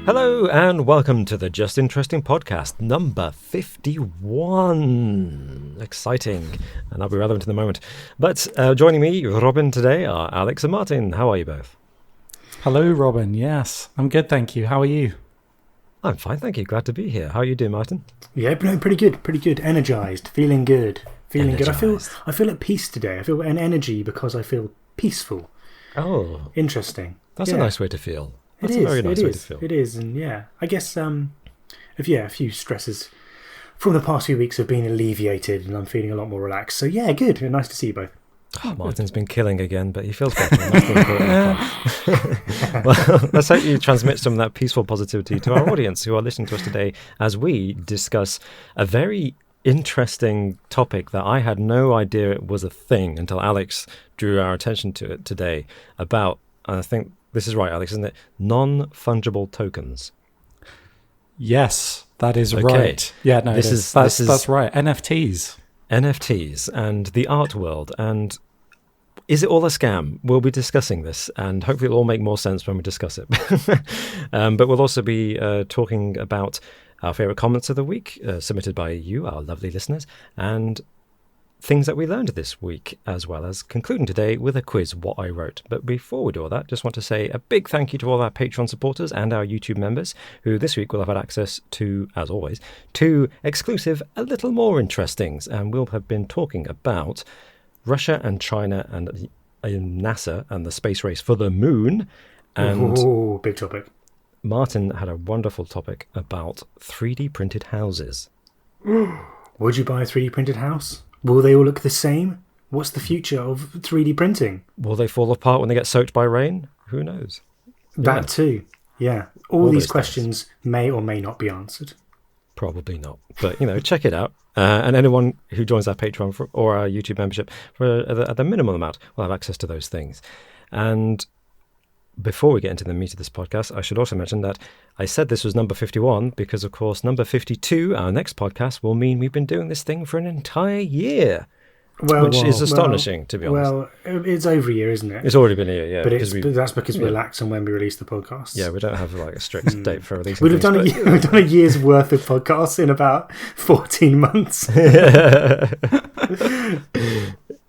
Hello and welcome to the Just Interesting podcast, number 51. Exciting, and I'll be relevant in the moment. But joining me, Robin, today are Alex and Martin. How are you both? Hello, Robin. Yes, I'm good, thank you. How are you? I'm fine, thank you. Glad to be here. How are you doing, Martin? Yeah, no, pretty good. Energized, feeling good. Good. I feel at peace today. I feel an energy because I feel peaceful. Oh, interesting. That's a nice way to feel. That's a very nice way to feel. It is, and yeah, I guess a few stresses from the past few weeks have been alleviated, and I'm feeling a lot more relaxed. So yeah, good. Nice to see you both. Oh, Martin's been killing again, but he feels better. And that's the important part. Well, let's hope you transmit some of that peaceful positivity to our audience who are listening to us today as we discuss a very interesting topic that I had no idea it was a thing until Alex drew our attention to it today about, and I think this is right, Alex, isn't it? Non Fungible Tokens. Yes, that is right. Yeah, no, that's right. NFTs and the art world. And is it all a scam? We'll be discussing this, and hopefully it'll all make more sense when we discuss it. But we'll also be talking about our favourite comments of the week, submitted by you, our lovely listeners, and things that we learned this week, as well as concluding today with a quiz, what I wrote. But before we do all that, just want to say a big thank you to all our Patreon supporters and our YouTube members, who this week will have had access to, as always, two exclusive, a little more interestings. And we'll have been talking about Russia and China and NASA and the space race for the moon. And big topic. Martin had a wonderful topic about 3D printed houses. Would you buy a 3D printed house? Will they all look the same? What's the future of 3D printing? Will they fall apart when they get soaked by rain? Who knows? That too. Yeah. All these questions may or may not be answered. Probably not. But, check it out. And anyone who joins our Patreon or our YouTube membership at the minimum amount will have access to those things. And before we get into the meat of this podcast, I should also mention that I said this was number 51 because, of course, number 52, our next podcast, will mean we've been doing this thing for an entire year, which is astonishing, to be honest. Well, it's over a year, isn't it? It's already been a year, yeah. But that's because we relax on when we release the podcast. Yeah, we don't have a strict date for releasing. We've done a year's worth of podcasts in about 14 months.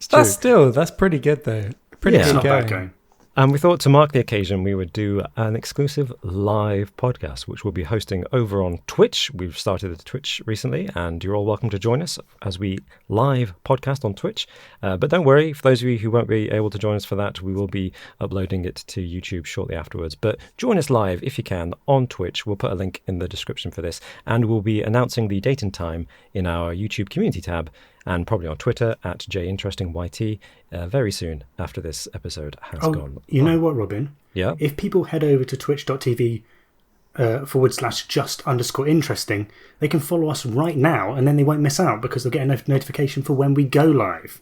That's pretty good, though. It's not bad going. And we thought to mark the occasion, we would do an exclusive live podcast, which we'll be hosting over on Twitch. We've started the Twitch recently, and you're all welcome to join us as we live podcast on Twitch. But don't worry, for those of you who won't be able to join us for that, we will be uploading it to YouTube shortly afterwards. But join us live, if you can, on Twitch. We'll put a link in the description for this, and we'll be announcing the date and time in our YouTube community tab, and probably on Twitter at JInterestingYT very soon after this episode has gone. You know what, Robin? Yeah. If people head over to twitch.tv /just_interesting, they can follow us right now, and then they won't miss out because they'll get a notification for when we go live.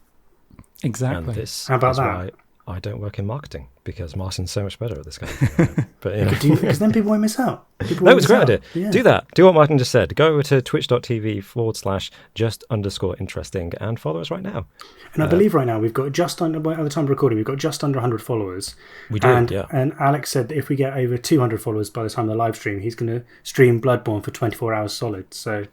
Exactly. And this How about is that? Why I don't work in marketing, because Martin's so much better at this kind of thing. But because then people won't miss out. No, it's a great idea. Yeah. Do that. Do what Martin just said. Go over to twitch.tv /just_interesting and follow us right now. And I believe right now we've got at the time of recording, we've got just under 100 followers. We do, yeah. And Alex said that if we get over 200 followers by the time of the live stream, he's going to stream Bloodborne for 24 hours solid. So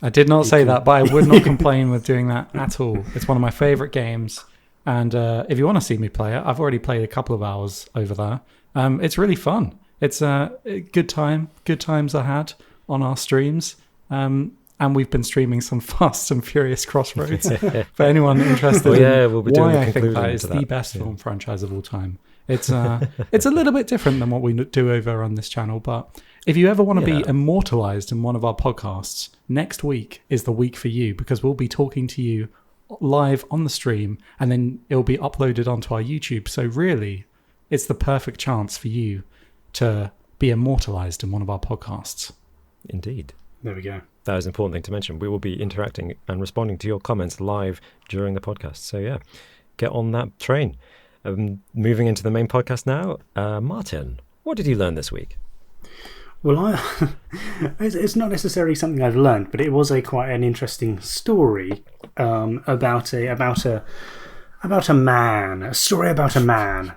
I did not say that, but I would not complain with doing that at all. It's one of my favourite games. And if you want to see me play it, I've already played a couple of hours over there. It's really fun. It's a good times I had on our streams. And we've been streaming some Fast and Furious Crossroads. For anyone interested we'll be doing why I think that is the best film franchise of all time. It's a little bit different than what we do over on this channel. But if you ever want to be immortalized in one of our podcasts, next week is the week for you, because we'll be talking to you live on the stream, and then it'll be uploaded onto our YouTube. So really, it's the perfect chance for you to be immortalized in one of our podcasts. Indeed. There we go. That is an important thing to mention. We will be interacting and responding to your comments live during the podcast. So yeah, get on that train. Moving into the main podcast now. Martin, what did you learn this week? Well, it's not necessarily something I've learned, but it was quite an interesting story about a about a story about a man.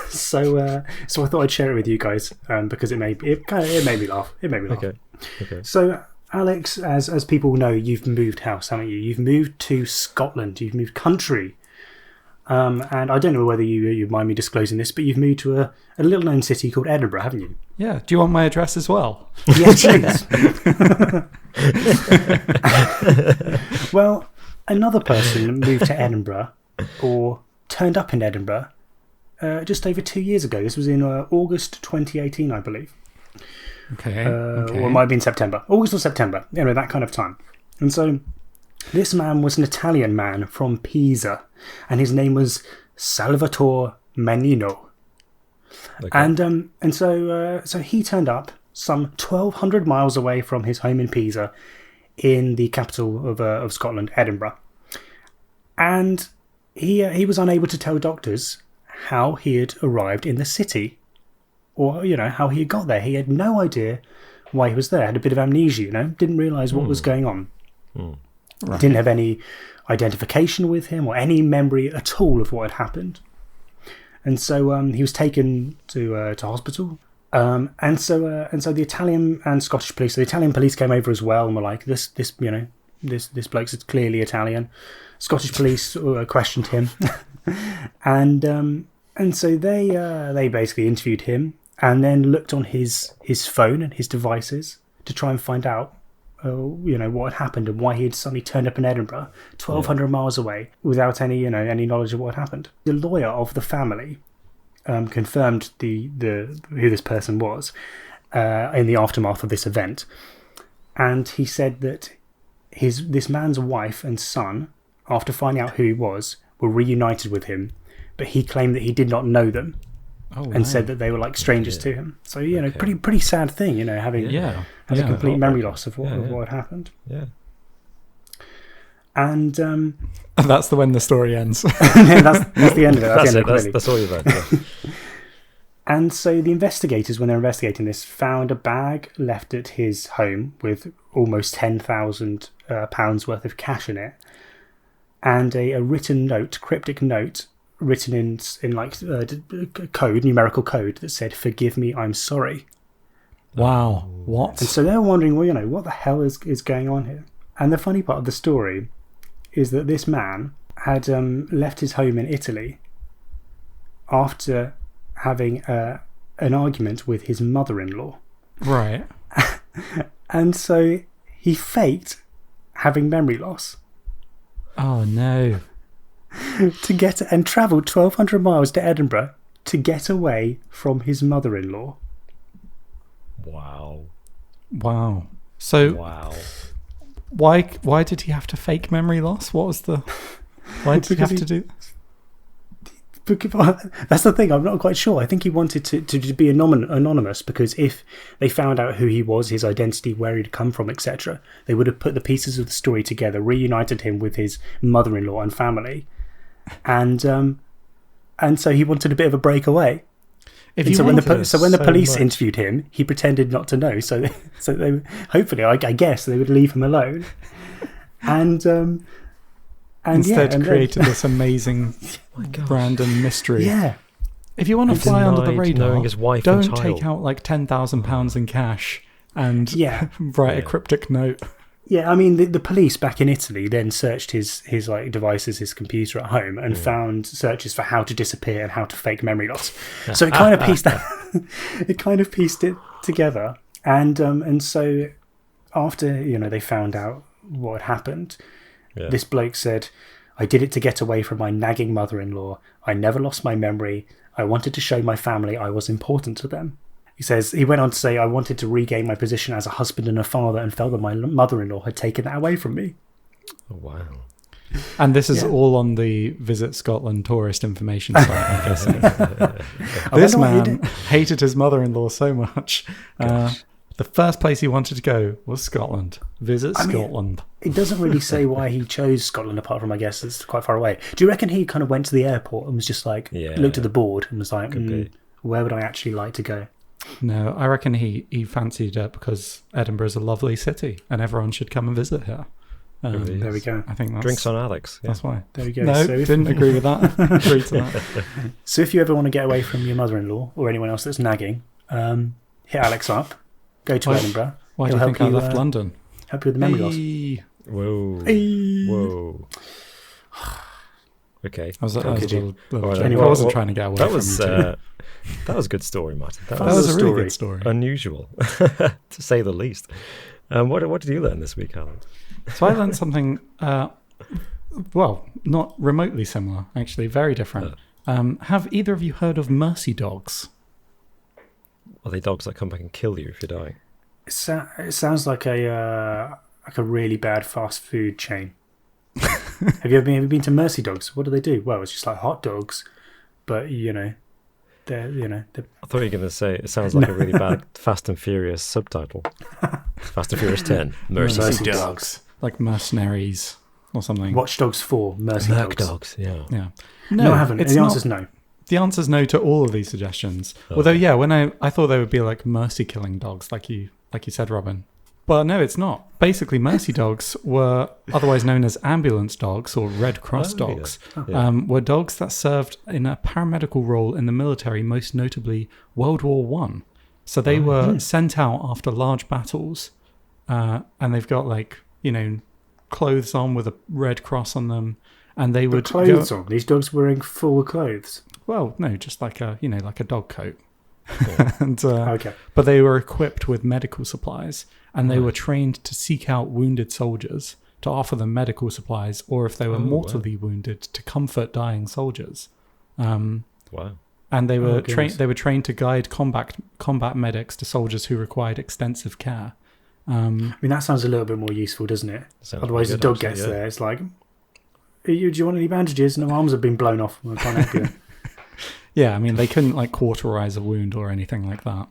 So I thought I'd share it with you guys because it made me laugh. Okay. So Alex, as people know, you've moved house, haven't you? You've moved to Scotland. You've moved country. And I don't know whether you mind me disclosing this, but you've moved to a little known city called Edinburgh, haven't you? Yeah. Do you want my address as well? Yes, please. Well, another person moved to Edinburgh, or turned up in Edinburgh, just over 2 years ago. This was in August 2018, I believe. Okay. Or it might have been September. August or September. That kind of time. And so this man was an Italian man from Pisa, and his name was Salvatore Menino. Okay. And so he turned up some 1,200 miles away from his home in Pisa, in the capital of Scotland, Edinburgh. And he was unable to tell doctors how he had arrived in the city, or how he had got there. He had no idea why he was there. Had a bit of amnesia, didn't realise what was going on. Right. Didn't have any identification with him or any memory at all of what had happened. And so he was taken to hospital. And so the Italian and Scottish police. So the Italian police came over as well and were like, this bloke's clearly Italian. Scottish police questioned him, and so they basically interviewed him and then looked on his phone and his devices to try and find out what had happened and why he had suddenly turned up in Edinburgh, 1,200 miles away, without any knowledge of what had happened. The lawyer of the family confirmed who this person was in the aftermath of this event, and he said that this man's wife and son, after finding out who he was, were reunited with him, but he claimed that he did not know them, and said that they were like strangers to him. So pretty sad thing, having a complete memory loss of what had happened. Yeah. And that's when the story ends. that's the end of it. That's all you've heard. Yeah. And so the investigators, when they're investigating this, found a bag left at his home with almost £10,000 worth of cash in it, and a written note, cryptic note, written in like numerical code that said, "Forgive me, I'm sorry." Wow, what? And so they're wondering, what the hell is going on here? And the funny part of the story is that this man had left his home in Italy after having an argument with his mother-in-law. Right. And so he faked having memory loss. Oh, no. And travelled 1,200 miles to Edinburgh to get away from his mother-in-law. Wow. So... Wow. Why did he have to fake memory loss? What was the... Why did he have to do... That's the thing, I'm not quite sure. I think he wanted to be anonymous, because if they found out who he was, his identity, where he'd come from, etc., they would have put the pieces of the story together, reunited him with his mother-in-law and family, and so he wanted a bit of a breakaway. So when the police interviewed him, he pretended not to know. So they hopefully, I guess, they would leave him alone, and instead created this amazing random mystery. Yeah. If you want to fly under the radar, his wife don't and child. take out like £10,000 in cash and write a cryptic note. Yeah, I mean, the police back in Italy then searched his like devices, his computer at home, and found searches for how to disappear and how to fake memory loss. So it kind of pieced it together. And so after they found out what had happened, this bloke said, "I did it to get away from my nagging mother-in-law. I never lost my memory. I wanted to show my family I was important to them." He went on to say, "I wanted to regain my position as a husband and a father, and felt that my mother-in-law had taken that away from me." Oh, wow. And this is all on the Visit Scotland tourist information site, I'm guessing. This man hated his mother-in-law so much. The first place he wanted to go was Scotland. Visit Scotland. It doesn't really say why he chose Scotland, apart from, I guess, it's quite far away. Do you reckon he kind of went to the airport and was just like, looked at the board and was like, where would I actually like to go? No, I reckon he fancied it because Edinburgh is a lovely city and everyone should come and visit here. Really There we is. go. I think Drinks on Alex. Yeah. that's why. There we go. No, So if, didn't agree with that. Agreed to that. so if you ever want to get away from your mother-in-law or anyone else that's nagging, hit Alex up. Go to Edinburgh. Why do He'll you think I help you, left London? Help you with the memory loss. Hey. Whoa. Hey. Whoa. Okay. I was a Could you? little All right, joke. anyway, I wasn't well, trying to get away That from was you two. that was a good story, Martin. That That was was a really story. good story. unusual, to say the least. What did you learn this week, Alan? So I learned something, well, not remotely similar, actually, very different. Have either of you heard of mercy dogs? Are they dogs that come back and kill you if you're dying? It sounds like a really bad fast food chain. Have you ever been to Mercy Dogs? What do they do? Well, it's just like hot dogs, but they're I thought you were going to say it sounds like a really bad Fast and Furious subtitle. Fast and Furious 10. Mercy Dogs. Dogs. Like mercenaries or something? Watch Dogs 4, Mercy Merc Dogs. dogs, yeah. Yeah. No, I haven't. It's The not. answer's no. The answer's no to all of these suggestions. Okay. Although, yeah, when I thought they would be like mercy killing dogs, like you said, Robin. But no, it's not. Basically, mercy dogs were otherwise known as ambulance dogs or Red Cross Oh, yeah. dogs. Yeah. Were dogs that served in a paramedical role in the military, most notably World War One. So they were sent out after large battles, and they've got clothes on with a Red Cross on them, and they would Clothes go, on. These dogs wearing full clothes. well, no, just like a dog coat. Yeah. and Okay. but they were equipped with medical supplies, and they were trained to seek out wounded soldiers to offer them medical supplies, or if they were Oh, wow. mortally wounded, to comfort dying soldiers. Wow. And they were goodness. trained. They were trained to guide combat medics to soldiers who required extensive care. I mean, that sounds a little bit more useful, doesn't it? Sounds Otherwise, pretty the good, dog gets actually, yeah. there. It's like, do you want any bandages? No, my arms have been blown off. I can't help you. Yeah, I mean, they couldn't cauterize a wound or anything like that.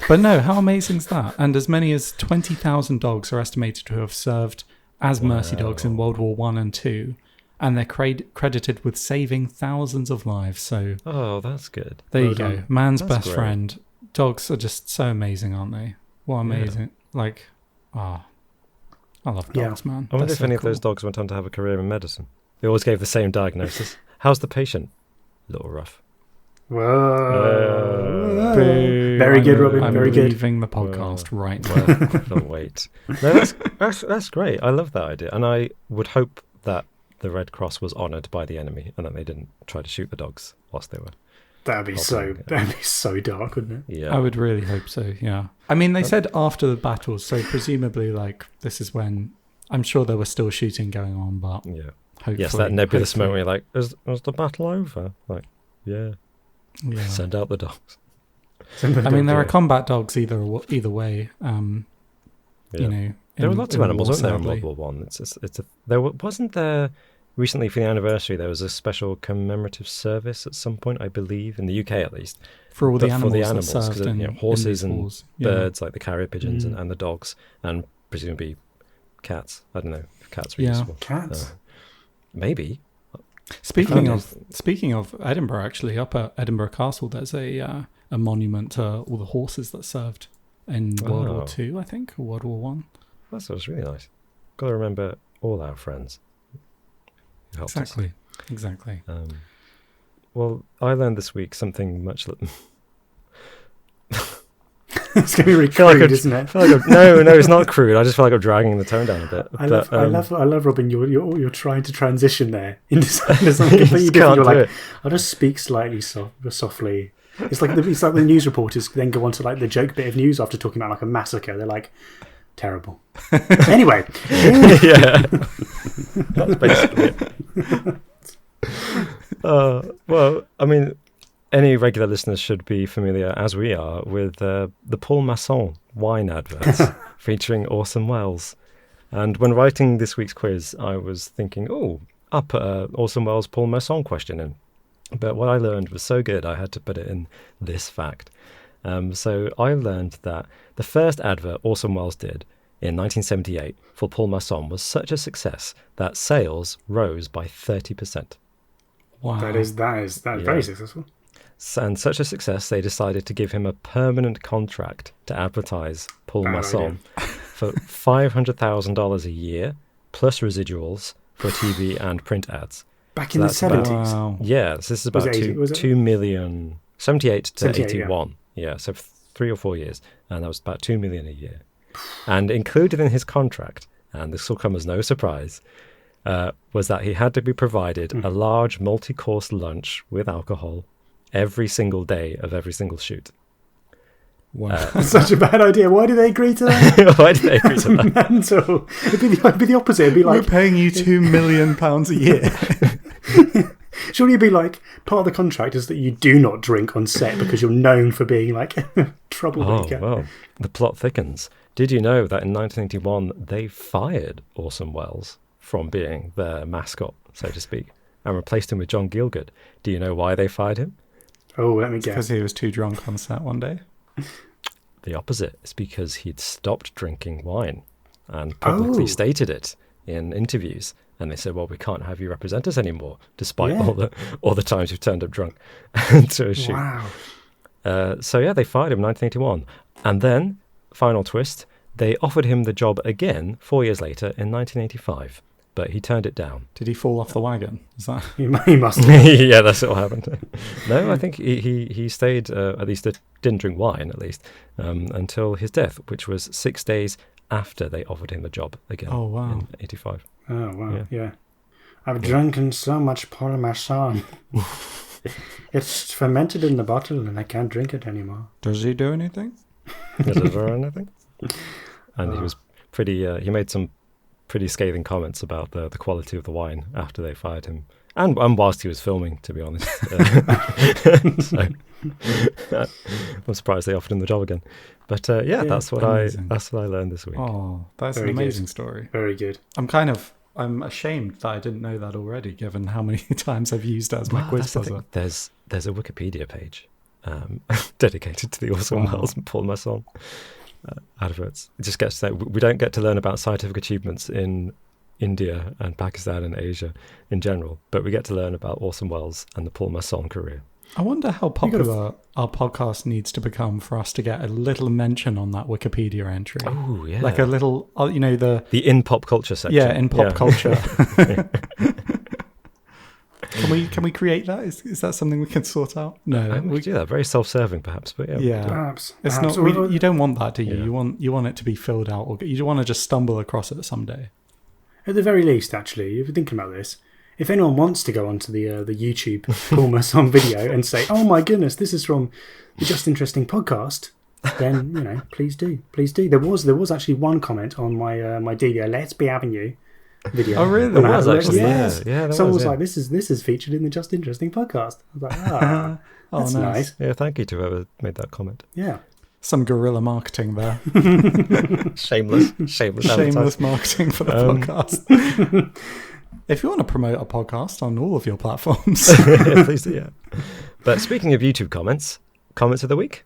But no, how amazing is that? And as many as 20,000 dogs are estimated to have served as mercy dogs in World War One and Two, and they're credited with saving thousands of lives. So Oh, that's good. there Well you go, done. man's That's best great. friend. Dogs are just so amazing, aren't they? What amazing! I love Yeah. dogs, man. I wonder They're if so any of those cool. dogs went on to have a career in medicine. They always gave the same diagnosis. How's the patient? A little rough. Whoa. Boo. Very good, Robin. I'm Very good. leaving the podcast right now. Well, don't wait. No, that's great. I love that idea. And I would hope that the Red Cross was honoured by the enemy and that they didn't try to shoot the dogs whilst they were. That'd be so dark, wouldn't it? Yeah. I would really hope so, yeah. I mean, they said after the battles, so presumably, this is when I'm sure there was still shooting going on, but Yeah. hopefully. Yes, that nebulous hopefully- moment where you're like, is the battle over? Like, yeah. Yeah. Send out the dogs. I mean, there are Yeah. combat dogs either way. Yeah. There were lots of animals, weren't there, in World War One? Wasn't there recently for the anniversary? There was a special commemorative service at some point, I believe, in the UK at least, for all the but animals, for the that animals, served 'cause, in, horses in these and wars. Yeah. birds like the carrier pigeons Mm. and the dogs, and presumably cats. I don't know if cats were Yeah. useful. Cats. Maybe. Speaking Okay. of Edinburgh, actually, up at Edinburgh Castle, there's a monument to all the horses that served in World Wow. War Two, I think, or World War One. That sounds really nice. Got to remember all our friends. who helped us. Exactly. Well, I learned this week something much. It's going to be really feel like crude, I'm- isn't it? No, it's not crude. I just feel like I'm dragging the tone down a bit. I love, Robin. You're trying to transition there into something completely You different. can't You're do like, it. I'll just speak slightly softly. It's like the news reporters then go on to the joke bit of news after talking about a massacre. They're like, terrible. Anyway, Yeah, that's basically it. Well, I mean, any regular listeners should be familiar, as we are, with the Paul Masson wine adverts featuring Orson Welles. And when writing this week's quiz, I was thinking, I'll put a Orson Welles Paul Masson question in. But what I learned was so good, I had to put it in this fact. So I learned that the first advert Orson Welles did in 1978 for Paul Masson was such a success that sales rose by 30%. Wow. that is very successful. And such a success, they decided to give him a permanent contract to advertise Paul Bad Masson for $500,000 a year plus residuals for TV and print ads. Back in the 70s. Wow. Yeah, so this is about 2 million, 78 to 81. Yeah, so 3 or 4 years, and that was about 2 million a year. And included in his contract, and this will come as no surprise, was that he had to be provided a large multi-course lunch with alcohol every single day of every single shoot. Wow. That's such a bad idea. Why did they agree to that? Why did they agree to that? Mental. It'd be the opposite. It'd be like, we're paying you £2 million a year. surely it'd be like, part of the contract is that you do not drink on set because you're known for being like troublemaker. Oh, well, the plot thickens. Did you know that in 1981 they fired Orson Welles from being their mascot, so to speak, and replaced him with John Gielgud? Do you know why they fired him? Oh, let me guess. Because he was too drunk on set one day. The opposite. It's because he'd stopped drinking wine and publicly stated it in interviews. And they said, well, we can't have you represent us anymore, despite all the times you've turned up drunk to a shoot. Wow. So, yeah, they fired him in 1981. And then, final twist, they offered him the job again 4 years later in 1985. But he turned it down. Did he fall off the wagon? Is that? He must have. Yeah, that's what happened. No, I think he stayed, at least didn't drink wine, at least, until his death, which was 6 days after they offered him the job again in 85. Oh, wow, yeah. I've drunken so much Parmesan. It's fermented in the bottle and I can't drink it anymore. Does he do anything? Does he do anything? And he was pretty, he made some pretty scathing comments about the quality of the wine after they fired him. And whilst he was filming, to be honest. So, I'm surprised they offered him the job again. But that's what I learned this week. Oh, that's Very an amazing good. story. Very good. I'm ashamed that I didn't know that already, given how many times I've used it as my quiz buzzer. There's a Wikipedia page dedicated to the Orson Welles and Paul Masson adverts. It just gets that we don't get to learn about scientific achievements in India and Pakistan and Asia in general, but we get to learn about Orson Welles and the Paul Masson career. I wonder how popular our podcast needs to become for us to get a little mention on that Wikipedia entry. Oh, yeah. Like a little, the in pop culture section. Yeah, in pop culture. Can we create that? Is that something we can sort out? No, we do that. Very self-serving, perhaps, but yeah. Perhaps. It's not. You don't want that, do you? Yeah. You want it to be filled out, or you want to just stumble across it someday. At the very least, actually, if you're thinking about this, if anyone wants to go onto the YouTube Paul Masson video and say, "Oh my goodness, this is from the Just Interesting podcast," then please do. There was actually one comment on my Delia Let's Be Having You video. Oh really? There was actually. Yes. Yeah. Someone was like, "This is featured in the Just Interesting podcast." I was like, that's nice. Yeah, thank you to whoever made that comment. Yeah. Some guerrilla marketing there. Shameless marketing for the podcast. If you want to promote a podcast on all of your platforms, please do. Yeah. But speaking of YouTube comments of the week.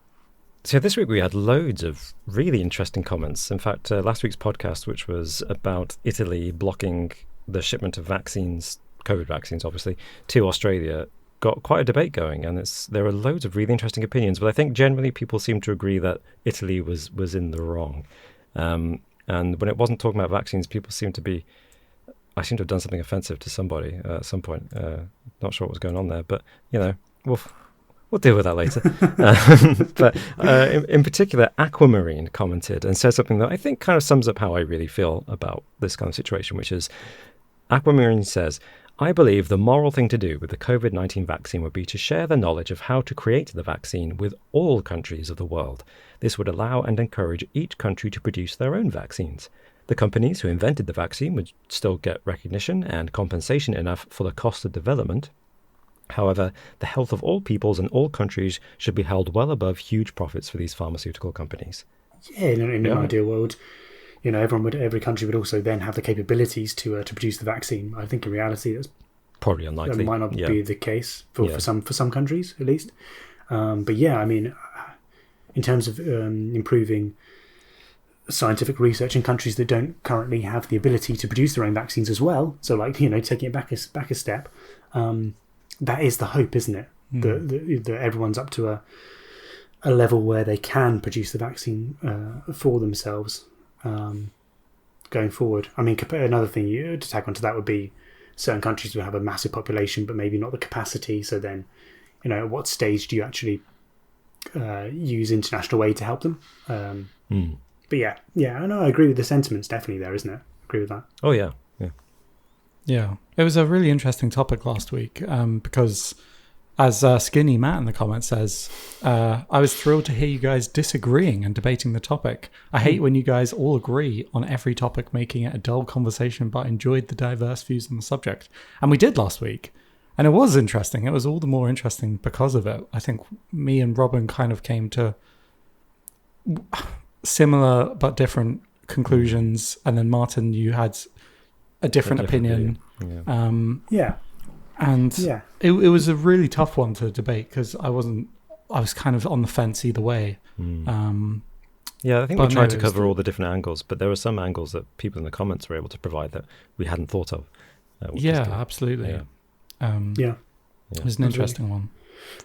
So this week we had loads of really interesting comments. In fact, last week's podcast, which was about Italy blocking the shipment of vaccines, COVID vaccines, obviously, to Australia, got quite a debate going, and there are loads of really interesting opinions. But I think generally people seem to agree that Italy was in the wrong. And when it wasn't talking about vaccines, people seem to be. I seem to have done something offensive to somebody at some point. Not sure what was going on there, but we'll deal with that later. But in particular, Aquamarine commented and said something that I think kind of sums up how I really feel about this kind of situation, which is Aquamarine says, "I believe the moral thing to do with the COVID-19 vaccine would be to share the knowledge of how to create the vaccine with all countries of the world. This would allow and encourage each country to produce their own vaccines. The companies who invented the vaccine would still get recognition and compensation enough for the cost of development. However, the health of all peoples and all countries should be held well above huge profits for these pharmaceutical companies." Yeah, in an ideal world, every country would also then have the capabilities to produce the vaccine. I think in reality, that's probably unlikely. That might not be the case for some countries at least. But yeah, I mean, in terms of improving scientific research in countries that don't currently have the ability to produce their own vaccines as well, so taking it back a step. That is the hope, isn't it? That everyone's up to a level where they can produce the vaccine for themselves. going forward. I mean, another thing to tag onto that would be certain countries will have a massive population, but maybe not the capacity. So then, at what stage do you actually use international aid to help them? But yeah, I know. I agree with the sentiments. Definitely there, isn't it? Agree with that. Oh yeah. Yeah. It was a really interesting topic last week because, as Skinny Matt in the comments says, I was thrilled to hear you guys disagreeing and debating the topic. I hate when you guys all agree on every topic, making it a dull conversation, but enjoyed the diverse views on the subject. And we did last week. And it was interesting. It was all the more interesting because of it. I think me and Robin kind of came to similar but different conclusions. And then Martin, you had a different opinion. Yeah. And it was a really tough one to debate because I was kind of on the fence either way. Yeah, I think we tried to cover all the different angles, but there were some angles that people in the comments were able to provide that we hadn't thought of. Absolutely. It was an interesting one.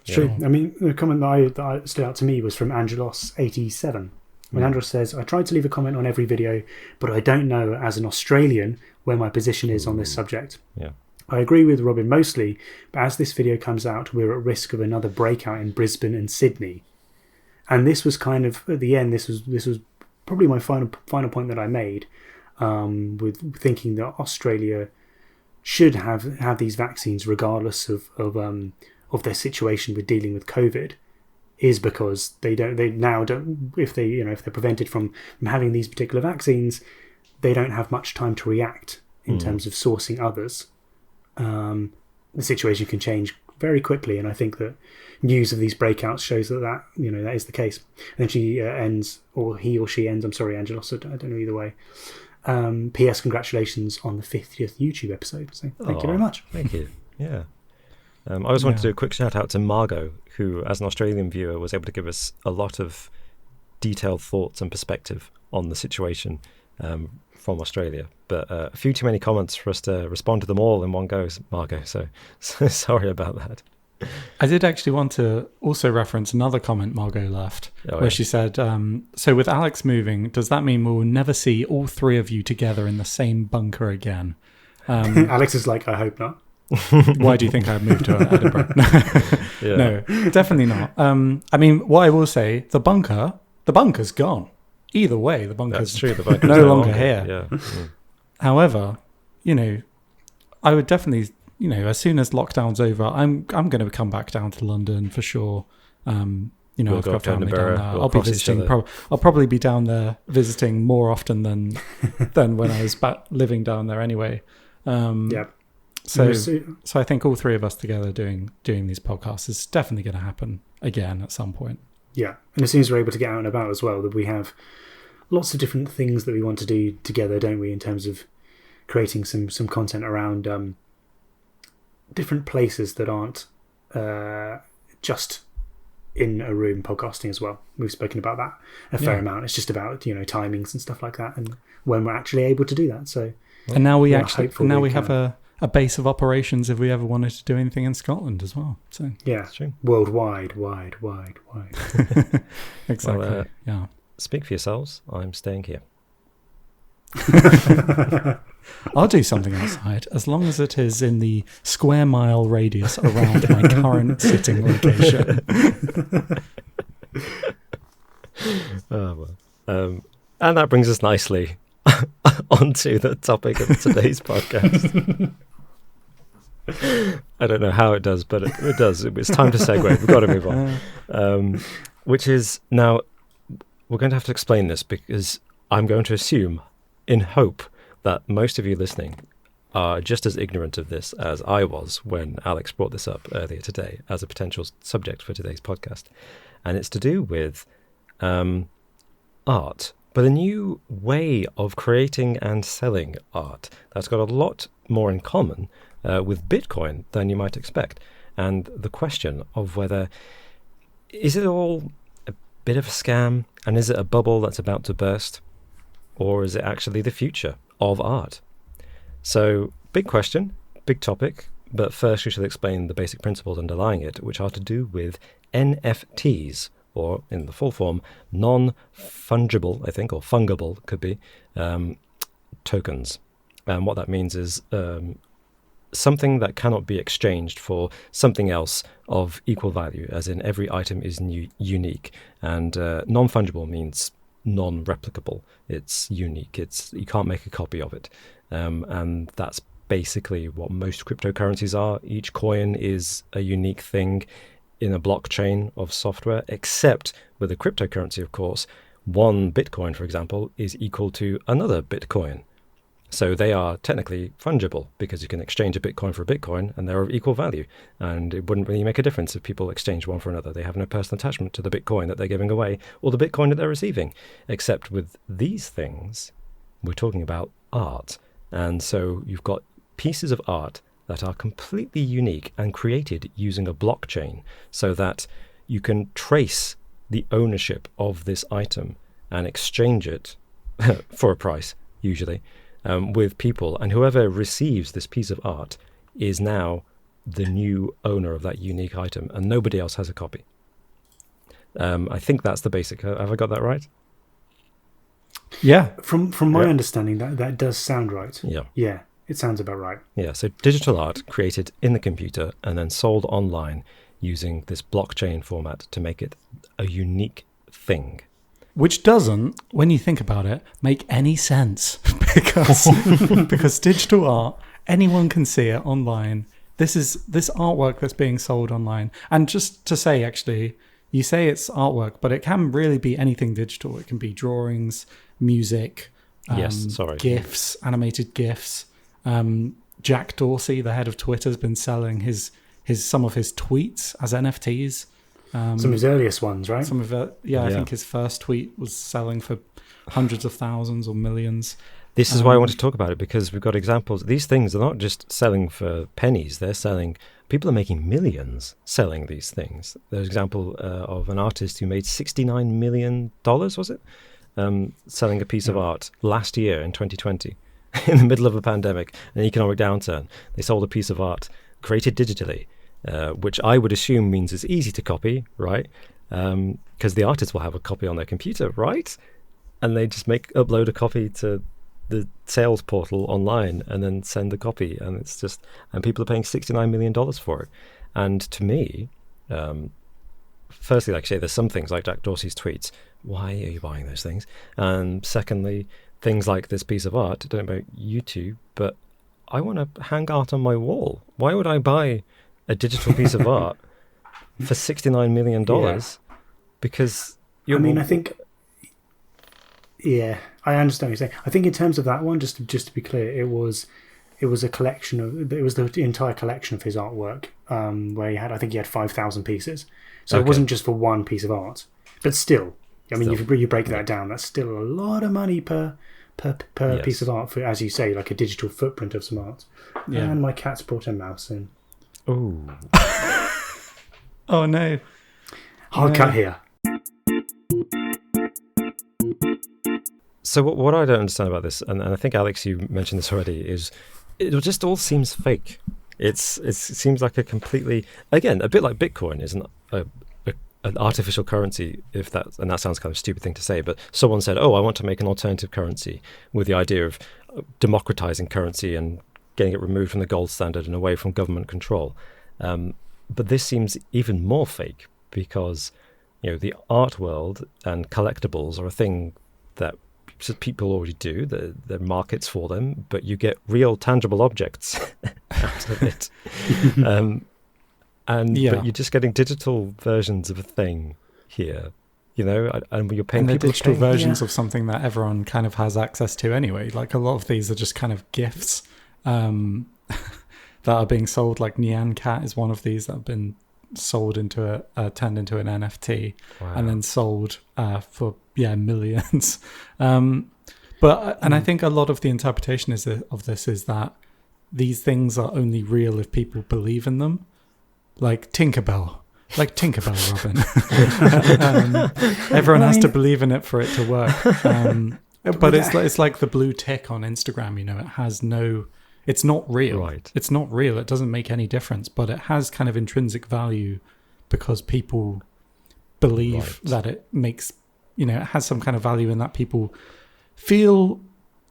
It's true. I mean, the comment that stood out to me was from Angelos87. When Andros says, I tried to leave a comment on every video, but I don't know as an Australian where my position is on this subject. Yeah. I agree with Robin mostly, but as this video comes out, we're at risk of another breakout in Brisbane and Sydney. And this was kind of, at the end, this was probably my final point that I made, with thinking that Australia should have these vaccines regardless of their situation with dealing with COVID, is because they now don't if they're prevented from having these particular vaccines, they don't have much time to react in terms of sourcing others. The situation can change very quickly, and I think that news of these breakouts shows that is the case. And then she ends, or he or she ends, I'm sorry, Angelos, I don't know either way. P.S. Congratulations on the 50th YouTube episode. So thank you very much. Thank you. Yeah. I also wanted to do a quick shout out to Margot, who, as an Australian viewer, was able to give us a lot of detailed thoughts and perspective on the situation from Australia. But a few too many comments for us to respond to them all in one go, Margot. So sorry about that. I did actually want to also reference another comment Margot left, where she said, so with Alex moving, does that mean we'll never see all three of you together in the same bunker again? Alex is like, I hope not. Why do you think I moved to Edinburgh? No, definitely not. I mean, what I will say, the bunker's gone. Either way, the bunker's That's true, the bunker's no longer here. Yeah. However, I would definitely, as soon as lockdown's over, I'm going to come back down to London for sure. We'll I've go got family down there. we'll I'll be visiting. I'll probably be down there visiting more often than when I was back living down there anyway. So I think all three of us together doing these podcasts is definitely going to happen again at some point. Yeah, and as soon as we're able to get out and about as well, that we have lots of different things that we want to do together, don't we? In terms of creating some content around different places that aren't just in a room podcasting as well. We've spoken about that a fair amount. It's just about timings and stuff like that, and when we're actually able to do that. So, and now we have a base of operations if we ever wanted to do anything in Scotland as well. So yeah, worldwide, wide. Exactly. Well, yeah. Speak for yourselves. I'm staying here. I'll do something outside as long as it is in the square mile radius around my current sitting location. And that brings us nicely onto the topic of today's podcast. I don't know how it does, but it does. It's time to segue. We've got to move on. Which is, now, we're going to have to explain this because I'm going to assume, in hope, that most of you listening are just as ignorant of this as I was when Alex brought this up earlier today as a potential subject for today's podcast. And it's to do with art, but a new way of creating and selling art that's got a lot more in common with Bitcoin than you might expect. And the question of whether, is it all a bit of a scam, and is it a bubble that's about to burst, or is it actually the future of art? So, big question, big topic, but first we should explain the basic principles underlying it, which are to do with NFTs, or in the full form, non fungible, I think, or fungible could be, tokens. And what that means is something that cannot be exchanged for something else of equal value, as in every item is unique. And non fungible means non-replicable. It's unique. You can't make a copy of it. And that's basically what most cryptocurrencies are. Each coin is a unique thing in a blockchain of software, except with a cryptocurrency, of course, one Bitcoin, for example, is equal to another Bitcoin. So they are technically fungible because you can exchange a Bitcoin for a Bitcoin and they're of equal value. And it wouldn't really make a difference if people exchange one for another. They have no personal attachment to the Bitcoin that they're giving away or the Bitcoin that they're receiving. Except with these things, we're talking about art. And so you've got pieces of art that are completely unique and created using a blockchain so that you can trace the ownership of this item and exchange it for a price, usually, with people. And whoever receives this piece of art is now the new owner of that unique item, and nobody else has a copy. I think that's the basic. Have I got that right? Yeah. From my understanding, that does sound right. Yeah. Yeah, it sounds about right. Yeah, so digital art created in the computer and then sold online using this blockchain format to make it a unique thing. Which doesn't, when you think about it, make any sense because digital art, anyone can see it online. This artwork that's being sold online. And just to say, actually, you say it's artwork, but it can really be anything digital. It can be drawings, music, GIFs, animated GIFs. Jack Dorsey, the head of Twitter, has been selling some of his tweets as NFTs. Some of his earliest ones, right? Some of it, I think his first tweet was selling for hundreds of thousands or millions. This is why I want to talk about it, because we've got examples. These things are not just selling for pennies. People are making millions selling these things. There's an example of an artist who made $69 million, was it? Selling a piece of art last year in 2020, in the middle of a pandemic, an economic downturn. They sold a piece of art created digitally, which I would assume means it's easy to copy, right? Because the artist will have a copy on their computer, right? And they just upload a copy to the sales portal online and then send the copy, and people are paying $69 million for it. And to me, firstly, like I say, there's some things like Jack Dorsey's tweets. Why are you buying those things? And secondly, things like this piece of art. I don't know about you two, but I want to hang art on my wall. Why would I buy a digital piece of art for $69 million? Because I think, I understand what you're saying. I think in terms of that one, just to be clear, it was a collection of, it was the entire collection of his artwork, where he had 5,000 pieces. So it wasn't just for one piece of art, but still, if you break that down, that's still a lot of money per piece of art for, as you say, like a digital footprint of some art. Yeah. And my cat's brought a mouse in. Oh. Oh no. Hard cut here. So what I don't understand about this, and I think Alex, you mentioned this already, is it just all seems fake. It seems like a completely, again, a bit like Bitcoin isn't an artificial currency, and that sounds kind of a stupid thing to say, but someone said, I want to make an alternative currency with the idea of democratizing currency and getting it removed from the gold standard and away from government control. But this seems even more fake because, the art world and collectibles are a thing that people already do. There are markets for them, but you get real tangible objects out of it. But you're just getting digital versions of a thing here, and you're paying people digital versions of of something that everyone kind of has access to anyway. Like a lot of these are just kind of gifts that are being sold. Like Nyan Cat is one of these that have been sold turned into an NFT. Wow. And then sold for millions. I think a lot of the interpretation of this is that these things are only real if people believe in them. Like Tinkerbell, Robin. Everyone has to believe in it for it to work. But it's like the blue tick on Instagram. It has it's not real. Right. It's not real. It doesn't make any difference. But it has kind of intrinsic value because people believe that it makes, it has some kind of value and that people feel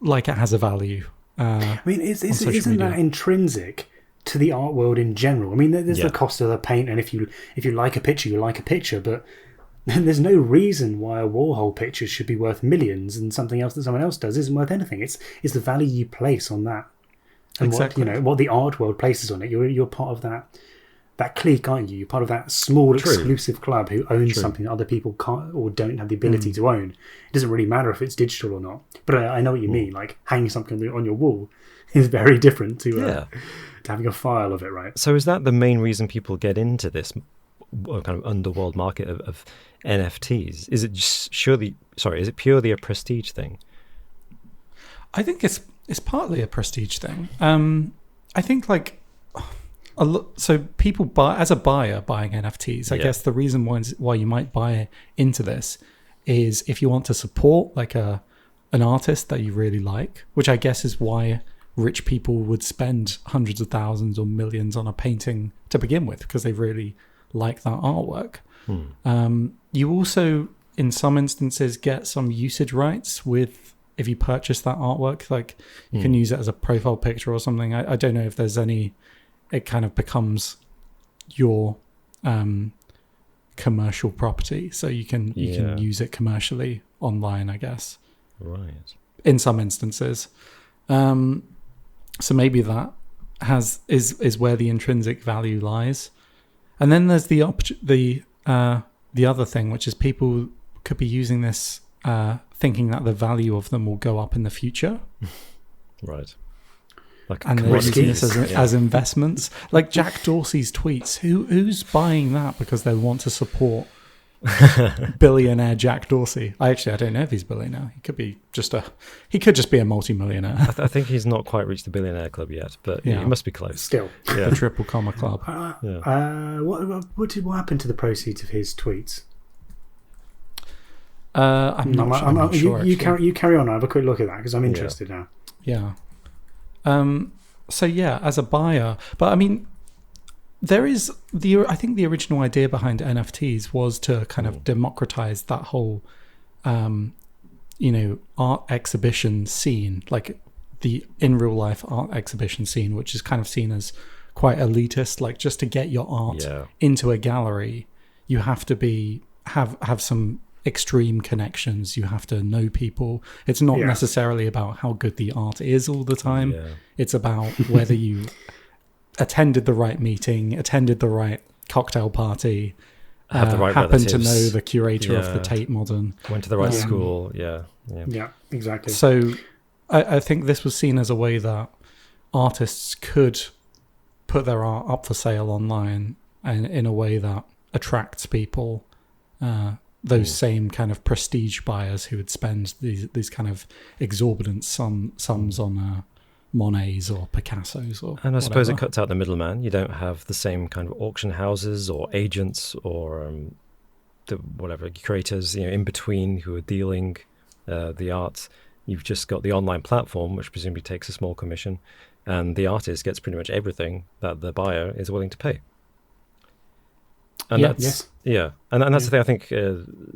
like it has a value. I mean, isn't that intrinsic to the art world in general? I mean, there's the cost of the paint, and if you like a picture, you like a picture, but there's no reason why a Warhol picture should be worth millions and something else that someone else does isn't worth anything. It's the value you place on that, and what the art world places on it. You're part of that clique, aren't you? You're part of that small exclusive club who owns something that other people can't or don't have the ability to own. It doesn't really matter if it's digital or not. But I know what you mean. Like hanging something on your wall is very different to having a file of it, right? So is that the main reason people get into this kind of underworld market of NFTs? Is it is it purely a prestige thing? I think it's partly a prestige thing. I think so people buy, as a buyer buying NFTs, I guess the reason why you might buy into this is if you want to support like an artist that you really like, which I guess is why rich people would spend hundreds of thousands or millions on a painting to begin with, because they really like that artwork. You also, in some instances, get some usage rights if you purchase that artwork. Like you can use it as a profile picture or something. I don't know if there's any. It kind of becomes your commercial property, so you can use it commercially online, I guess. Right. In some instances, so maybe that is where the intrinsic value lies, and then there's the other thing, which is people could be using this thinking that the value of them will go up in the future. Right. And they're using this as investments, like Jack Dorsey's tweets. Who's buying that because they want to support billionaire Jack Dorsey? I don't know if he's a billionaire. He could just be a multi-millionaire. I think he's not quite reached the billionaire club yet, but he must be close. Still, the triple comma club. What happened to the proceeds of his tweets? I'm not sure. You carry on. I'll have a quick look at that because I'm interested now. Yeah. As a buyer, but I mean, there is I think the original idea behind NFTs was to kind of democratize that whole, art exhibition scene, like the in real life art exhibition scene, which is kind of seen as quite elitist. Like just to get your art into a gallery, you have to have some extreme connections. You have to know people. It's not necessarily about how good the art is all the time. It's about whether you attended the right meeting, attended the right cocktail party, have the right happened to know the curator of the Tate Modern, went to the right school. Yeah, exactly. So I think this was seen as a way that artists could put their art up for sale online, and in a way that attracts people, those same kind of prestige buyers who would spend these kind of exorbitant sums on Monets or Picassos or and I suppose whatever. It cuts out the middleman. You don't have the same kind of auction houses or agents or the curators in between who are dealing the art. You've just got the online platform, which presumably takes a small commission, and the artist gets pretty much everything that the buyer is willing to pay. And that's the thing. I think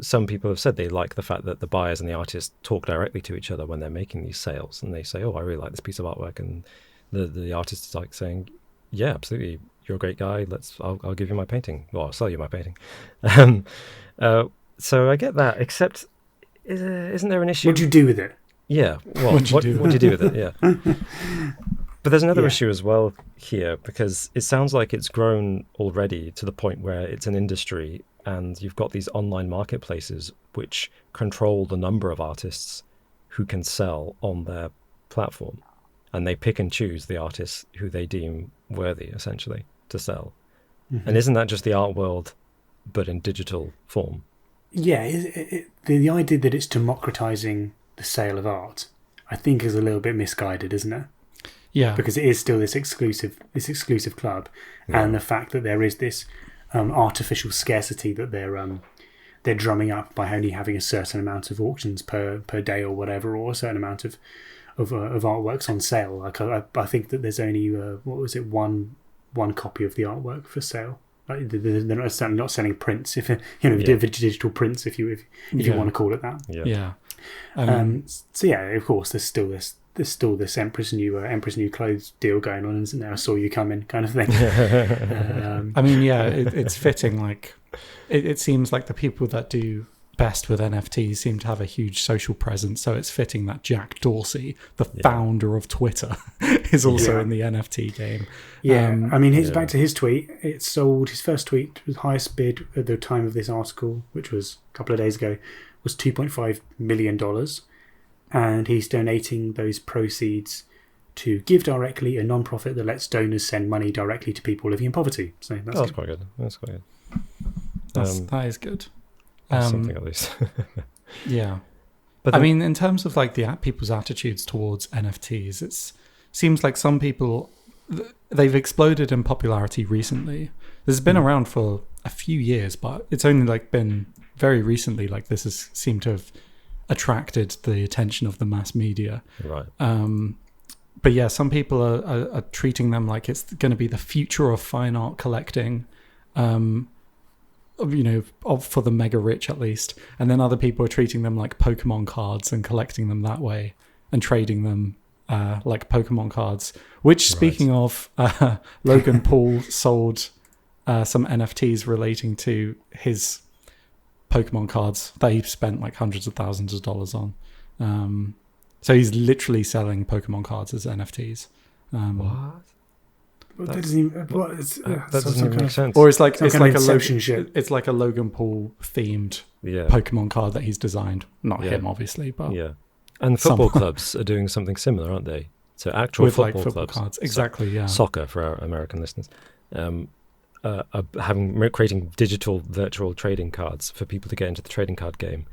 some people have said they like the fact that the buyers and the artists talk directly to each other when they're making these sales, and they say, "Oh, I really like this piece of artwork," and the artist is like saying, "Yeah, absolutely, you're a great guy. I'll give you my painting. Well, I'll sell you my painting." So I get that. Except, isn't there an issue? What'd you do with it? Yeah. Well, what do you do with it? Yeah. But there's another issue as well here, because it sounds like it's grown already to the point where it's an industry, and you've got these online marketplaces which control the number of artists who can sell on their platform, and they pick and choose the artists who they deem worthy, essentially, to sell. Mm-hmm. And isn't that just the art world, but in digital form? Yeah, the idea that it's democratizing the sale of art, I think, is a little bit misguided, isn't it? Yeah, because it is still this exclusive club, and the fact that there is this artificial scarcity that they're drumming up by only having a certain amount of auctions per day or whatever, or a certain amount of artworks on sale. Like I think that there's only one copy of the artwork for sale Like they're certainly not selling prints. If digital prints, if you want to call it that. Yeah. So yeah, of course, there's still this Empress New Clothes deal going on, isn't there? I saw you coming, kind of thing. I mean, yeah, it's fitting. Like, it seems like the people that do best with NFTs seem to have a huge social presence, so it's fitting that Jack Dorsey, the founder of Twitter, is also in the NFT game. Yeah, I mean, back to his tweet. It sold, his first tweet, was highest bid at the time of this article, which was a couple of days ago, was $2.5 million. And he's donating those proceeds to Give Directly, a non-profit that lets donors send money directly to people living in poverty. So that's quite good. That's quite good. That is good. Something at least. Yeah. But I mean, in terms of like the people's attitudes towards NFTs, it seems like some people, they've exploded in popularity recently. This has been around for a few years, but it's only like been very recently, like this has seemed to have attracted the attention of the mass media. Right. But yeah, some people are treating them like it's going to be the future of fine art collecting. For the mega rich at least, and then other people are treating them like Pokemon cards and collecting them that way and trading them like Pokemon cards. Which, speaking of, Logan Paul sold some NFTs relating to his Pokemon cards that he spent like hundreds of thousands of dollars on. So he's literally selling Pokemon cards as NFTs. What? That doesn't even make sense. Or it's like it's like a Logan Paul themed Pokemon card that he's designed. Not him, obviously, but and football clubs are doing something similar, aren't they? So actual with football clubs, cards, exactly. Soccer for our American listeners, are creating digital virtual trading cards for people to get into the trading card game.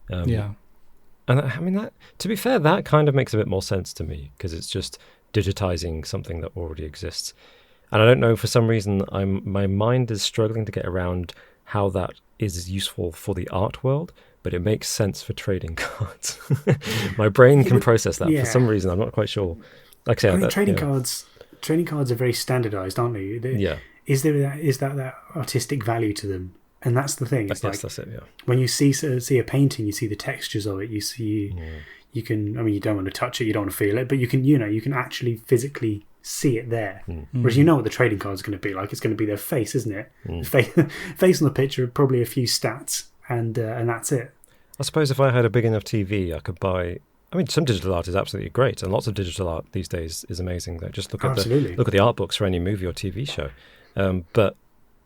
And I mean, that, to be fair, that kind of makes a bit more sense to me because it's just digitizing something that already exists. And I don't know, for some reason, my mind is struggling to get around how that is useful for the art world, but it makes sense for trading cards. My brain can process that for some reason. I'm not quite sure. Like I say, trading cards are very standardized, aren't they? Is that artistic value to them? And that's the thing. It's that's it. Yeah. When you see a painting, you see the textures of it. You see, you can. I mean, you don't want to touch it, you don't want to feel it, but you can actually physically see it there. Whereas you know what the trading card is going to be like. It's going to be their face, isn't it? Face on the picture, probably a few stats, and that's it. I suppose if I had a big enough TV, I could buy. I mean, some digital art is absolutely great, and lots of digital art these days is amazing. Like, just look at the art books for any movie or TV show. But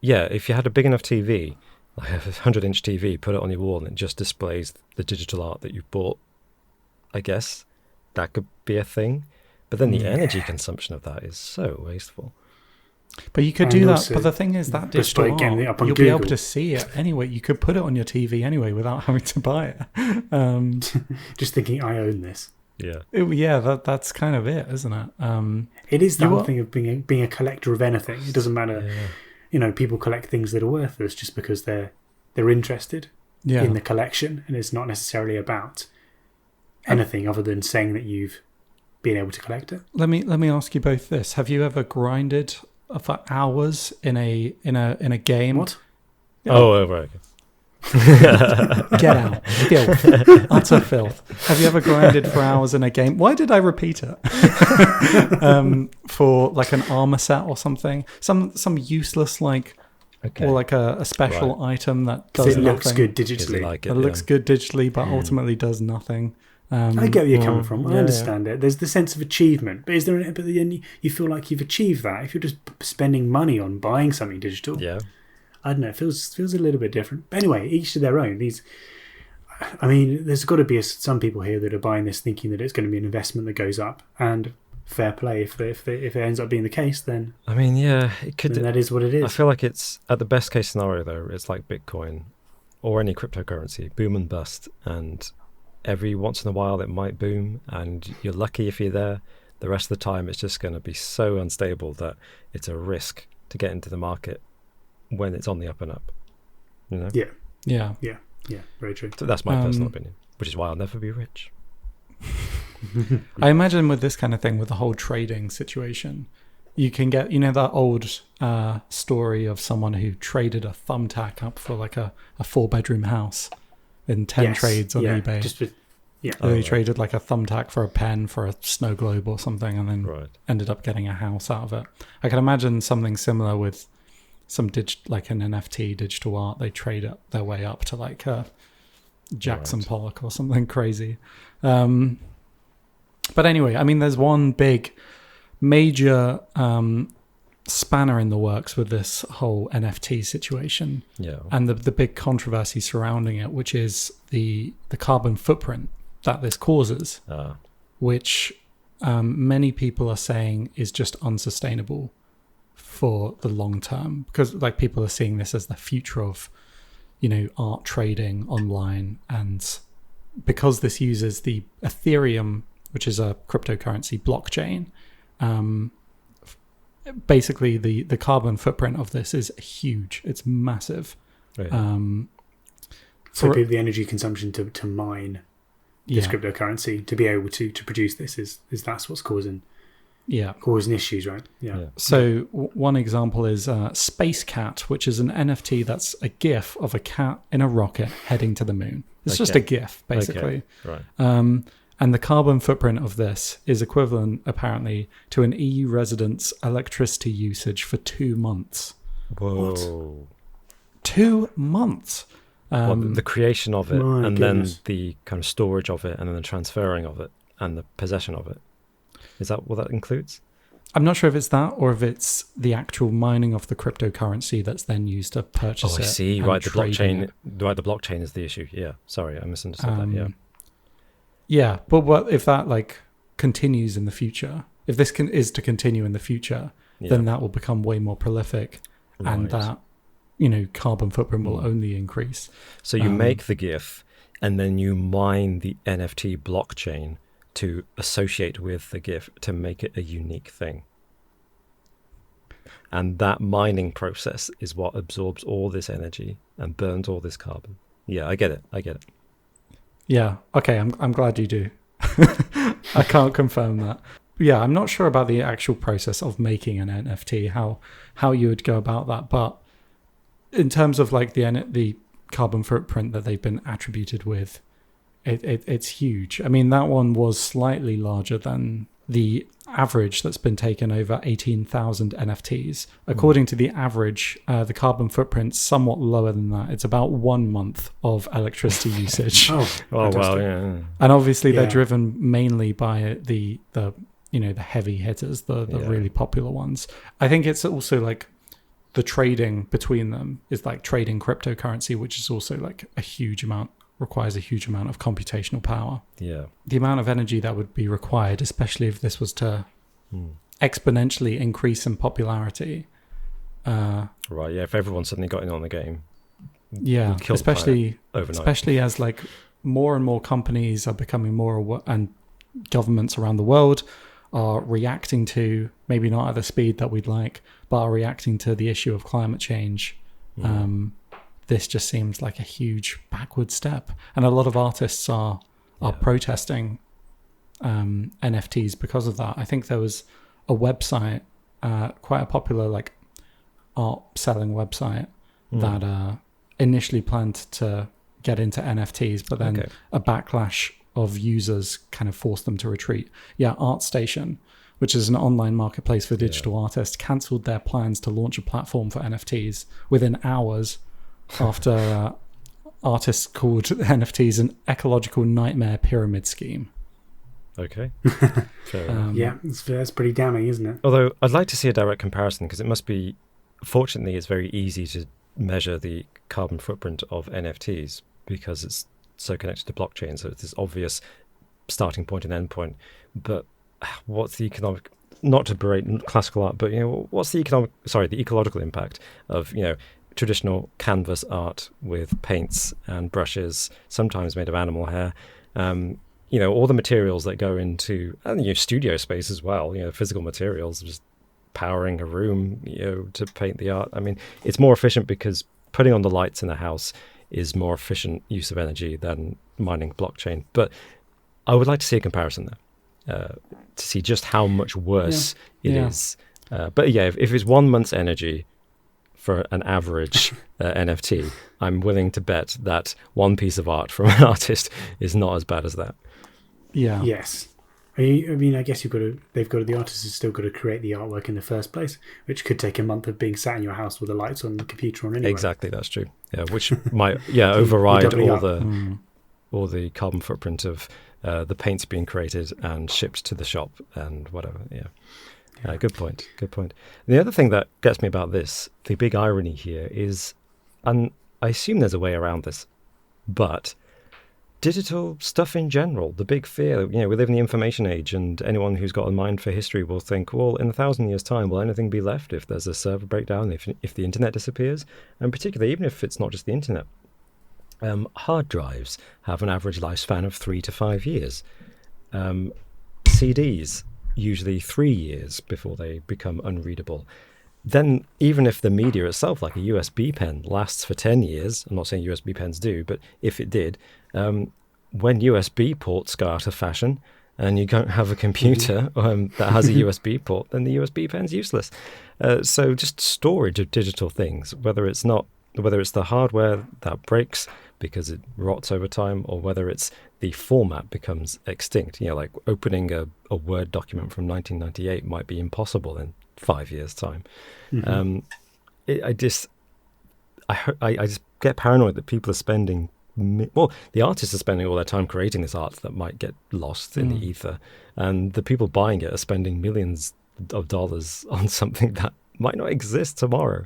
yeah, if you had a big enough TV, like a 100-inch TV, put it on your wall, and it just displays the digital art that you've bought, I guess that could be a thing. But then the energy consumption of that is so wasteful. But you could do that. But the thing is that digital art, you'll be able to see it anyway. You could put it on your TV anyway without having to buy it. Just thinking, I own this. Yeah. That's kind of it, isn't it? It is the whole thing of being a collector of anything. It doesn't matter. People collect things that are worthless just because they're interested in the collection, and it's not necessarily about anything other than saying that you've been able to collect it. Let me ask you both this: have you ever grinded for hours in a game? What? Oh, right. Get out. Filth. Utter filth. Have you ever grinded for hours in a game? Why did I repeat it? For like an armor set or something. Some useless or like a special item that does nothing. It looks good digitally. It looks good digitally, but ultimately does nothing. I get where you're coming from. I understand it. There's the sense of achievement, but then you feel like you've achieved that if you're just spending money on buying something digital. Yeah. I don't know. It feels a little bit different. But anyway, each to their own. There's got to be some people here that are buying this thinking that it's going to be an investment that goes up. And fair play. If it ends up being the case, then it could. Then that is what it is. I feel like it's at the best case scenario though. It's like Bitcoin or any cryptocurrency, boom and bust, and every once in a while it might boom, and you're lucky if you're there. The rest of the time, it's just going to be so unstable that it's a risk to get into the market when it's on the up and up, Yeah, very true. So that's my personal opinion, which is why I'll never be rich. I imagine with this kind of thing, with the whole trading situation, You can get, that old story of someone who traded a thumbtack up for like a 4-bedroom house in 10 trades on eBay. They traded like a thumbtack for a pen for a snow globe or something, and then ended up getting a house out of it. I can imagine something similar with some like an NFT digital art. They trade up their way up to like Jackson Pollock or something crazy. But anyway, I mean, there's one big major spanner in the works with this whole NFT situation, and the big controversy surrounding it, which is the carbon footprint that this causes, which many people are saying is just unsustainable for the long term, because like people are seeing this as the future of art trading online, and because this uses the Ethereum, which is a cryptocurrency blockchain, basically the carbon footprint of this is huge. It's massive. So the energy consumption to mine this cryptocurrency to be able to produce this is that's what's causing issues, right? So one example is Space Cat, which is an NFT that's a GIF of a cat in a rocket heading to the moon. It's just a GIF, basically. And the carbon footprint of this is equivalent, apparently, to an EU resident's electricity usage for 2 months. Whoa. 2 months. The creation of it, and then the kind of storage of it, and then the transferring of it, and the possession of it. Is that what that includes? I'm not sure if it's that, or if it's the actual mining of the cryptocurrency that's then used to purchase it. Oh, I see. Right, the blockchain. Right, the blockchain is the issue. Yeah, sorry, I misunderstood that. Yeah. Yeah, but what if that like continues in the future? If this is to continue in the future, then that will become way more prolific, and that carbon footprint will only increase. So you make the GIF, and then you mine the NFT blockchain to associate with the GIF to make it a unique thing. And that mining process is what absorbs all this energy and burns all this carbon. Yeah, I get it. Yeah, okay, I'm glad you do. I can't confirm that. Yeah, I'm not sure about the actual process of making an NFT, how you would go about that, but in terms of like the carbon footprint that they've been attributed with, it's huge. I mean, that one was slightly larger than the average that's been taken over 18,000 NFTs. According to the average, the carbon footprint's somewhat lower than that. It's about 1 month of electricity usage. Oh wow, yeah. And obviously they're driven mainly by the heavy hitters, the really popular ones. I think it's also like the trading between them is like trading cryptocurrency, which is also like requires a huge amount of computational power. Yeah. The amount of energy that would be required, especially if this was to exponentially increase in popularity. Right, yeah, if everyone suddenly got in on the game. Yeah, especially as like more and more companies are becoming more aware, and governments around the world are reacting to, maybe not at the speed that we'd like, but are reacting to the issue of climate change. This just seems like a huge backward step, and a lot of artists are protesting NFTs because of that. I think there was a website, quite a popular like art selling website that initially planned to get into NFTs, but then a backlash of users kind of forced them to retreat. ArtStation, which is an online marketplace for digital artists, cancelled their plans to launch a platform for NFTs within hours after artists called NFTs an ecological nightmare pyramid scheme. Okay. That's pretty damning, isn't it? Although I'd like to see a direct comparison, because it must be, fortunately, it's very easy to measure the carbon footprint of NFTs because it's so connected to blockchain. So it's this obvious starting point and end point. But what's the economic, not to berate classical art, but what's the ecological impact of traditional canvas art with paints and brushes, sometimes made of animal hair, all the materials that go into studio space as well, physical materials, just powering a room, to paint the art. I mean, it's more efficient because putting on the lights in a house is more efficient use of energy than mining blockchain. But I would like to see a comparison there, to see just how much worse it is But yeah, if it's 1 month's energy for an average NFT, I'm willing to bet that one piece of art from an artist is not as bad as that. Yeah. Yes. I mean, I guess the artist has still got to create the artwork in the first place, which could take a month of being sat in your house with the lights on, the computer on anyway. Exactly, that's true. Yeah, which might override doubling all the carbon footprint of the paints being created and shipped to the shop and whatever. Yeah. Good point. And the other thing that gets me about this, the big irony here is, and I assume there's a way around this, but digital stuff in general, the big fear, we live in the information age, and anyone who's got a mind for history will think, well, in 1,000 years' time, will anything be left if there's a server breakdown, if the internet disappears? And particularly, even if it's not just the internet, hard drives have an average lifespan of 3 to 5 years. CDs, usually 3 years before they become unreadable. Then even if the media itself, like a USB pen, lasts for 10 years, I'm not saying USB pens do, but if it did, when USB ports go out of fashion and you don't have a computer that has a USB port, then the USB pen's useless. So just storage of digital things, whether it's the hardware that breaks because it rots over time, or whether it's the format becomes extinct. Like opening a Word document from 1998 might be impossible in 5 years' time. I just get paranoid that people are spending. The artists are spending all their time creating this art that might get lost in the ether, and the people buying it are spending millions of dollars on something that might not exist tomorrow.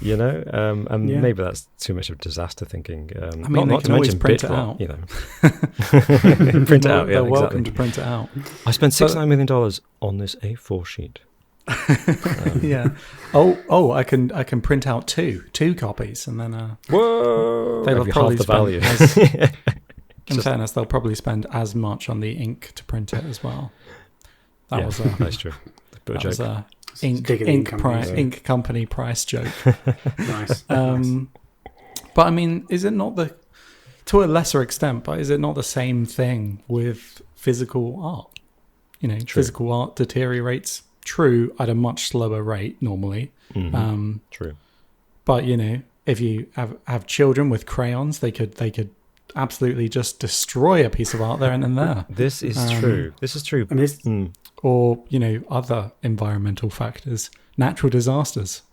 Maybe that's too much of disaster thinking. Not to mention print it out. Print it out. They're welcome to print it out. I spent $69 million on this A4 sheet. Yeah. Oh, I can print out two copies, and then whoa, they'll probably half the value. In fairness, they'll probably spend as much on the ink to print it as well. That's true. That was a ink company price joke. Nice. But I mean, is it not to a lesser extent? But is it not the same thing with physical art? True. Physical art deteriorates. True, at a much slower rate normally. True. But if you have children with crayons, they could absolutely just destroy a piece of art there and then there. This is true. This is true. Or other environmental factors, natural disasters.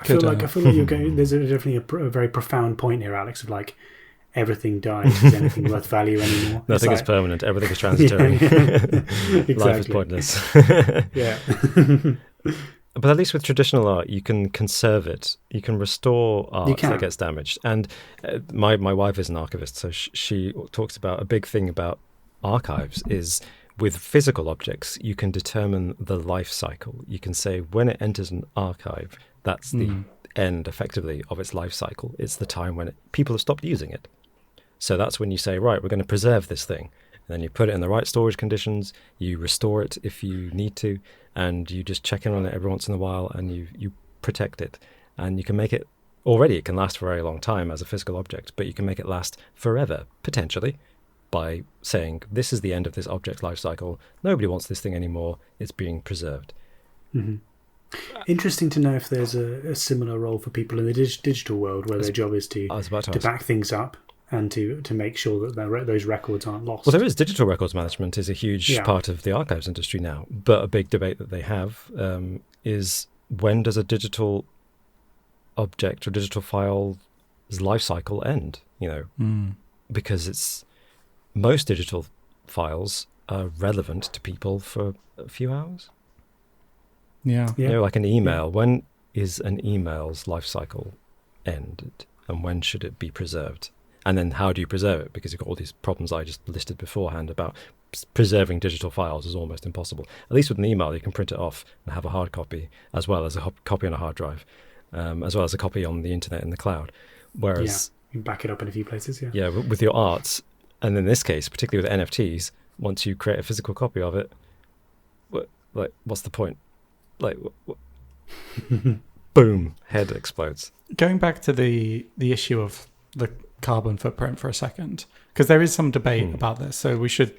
I feel like you're going. There's definitely a very profound point here, Alex. Of like, everything dies. Is anything worth value anymore? Nothing is permanent. Everything is transitory. Exactly. Life is pointless. Yeah. But at least with traditional art, you can conserve it. You can restore art that gets damaged. And my wife is an archivist, so she talks about a big thing about archives is with physical objects, you can determine the life cycle. You can say when it enters an archive, that's the end, effectively, of its life cycle. It's the time when people have stopped using it. So that's when you say, right, we're going to preserve this thing. And then you put it in the right storage conditions, you restore it if you need to, and you just check in on it every once in a while, and you protect it. And you can make it, already it can last for a very long time as a physical object, but you can make it last forever, potentially, by saying, this is the end of this object's life cycle. Nobody wants this thing anymore. It's being preserved. Mm-hmm. Interesting to know if there's a similar role for people in the digital world where their job is to back things up and to make sure that those records aren't lost. Well, there is digital records management is a huge part of the archives industry now. But a big debate that they have is when does a digital object or digital file's life cycle end? Because most digital files are relevant to people for a few hours. Yeah. Like an email. When is an email's life cycle ended, and when should it be preserved? And then how do you preserve it? Because you've got all these problems I just listed beforehand about preserving digital files is almost impossible. At least with an email, you can print it off and have a hard copy, as well as a copy on a hard drive, as well as a copy on the internet in the cloud. Whereas you can back it up in a few places. Yeah, with your art, and in this case, particularly with NFTs, once you create a physical copy of it, what's the point? Boom, head explodes. Going back to the issue of the carbon footprint for a second, because there is some debate about this, so we should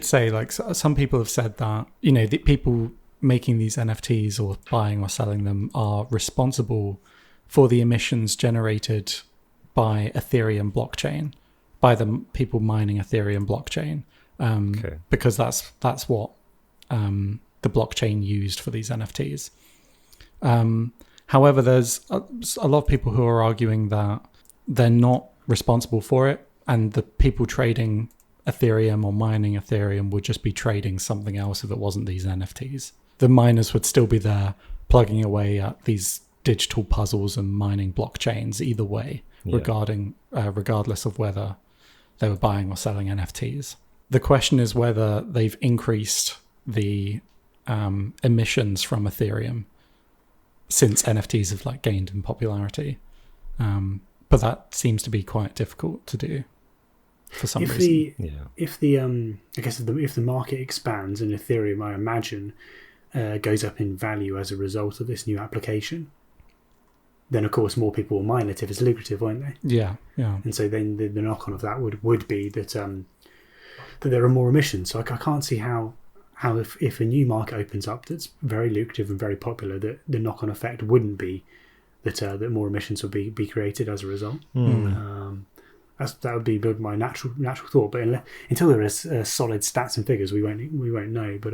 say, like, some people have said that the people making these NFTs or buying or selling them are responsible for the emissions generated by Ethereum blockchain, by the people mining Ethereum blockchain, because that's what the blockchain used for these NFTs. However, there's a lot of people who are arguing that they're not responsible for it, and the people trading Ethereum or mining Ethereum would just be trading something else if it wasn't these NFTs. The miners would still be there plugging away at these digital puzzles and mining blockchains either way, regardless of whether they were buying or selling NFTs. The question is whether they've increased the emissions from Ethereum since NFTs have like gained in popularity. But that seems to be quite difficult to do for some reason. If the market expands and Ethereum, I imagine, goes up in value as a result of this new application, then of course more people will mine it if it's lucrative, won't they? Yeah. And so then the knock-on of that would be that that there are more emissions. So I can't see how if a new market opens up that's very lucrative and very popular, that the knock-on effect wouldn't be that more emissions would be created as a result. That would be my natural thought. But until there is solid stats and figures, we won't know. But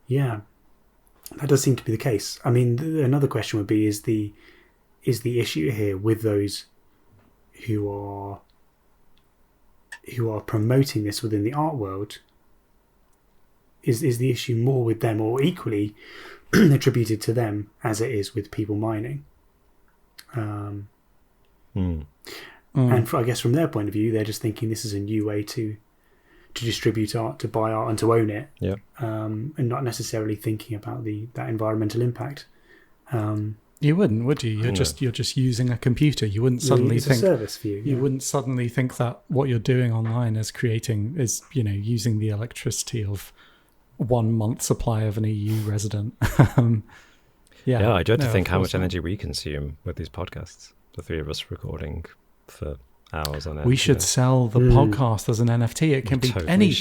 that does seem to be the case. I mean, another question would be: is the issue here with those who are promoting this within the art world? Is the issue more with them, or equally attributed to them as it is with people mining? And I guess from their point of view, they're just thinking this is a new way to distribute art, to buy art, and to own it. Yeah. And not necessarily thinking about that environmental impact. You wouldn't, would you? You're just using a computer. You wouldn't suddenly it's think a service for you. You wouldn't suddenly think that what you're doing online is using the electricity of 1 month supply of an EU resident. I dread to think how much energy we consume with these podcasts. The three of us recording for hours on end. We should sell the podcast as an NFT. It can be any.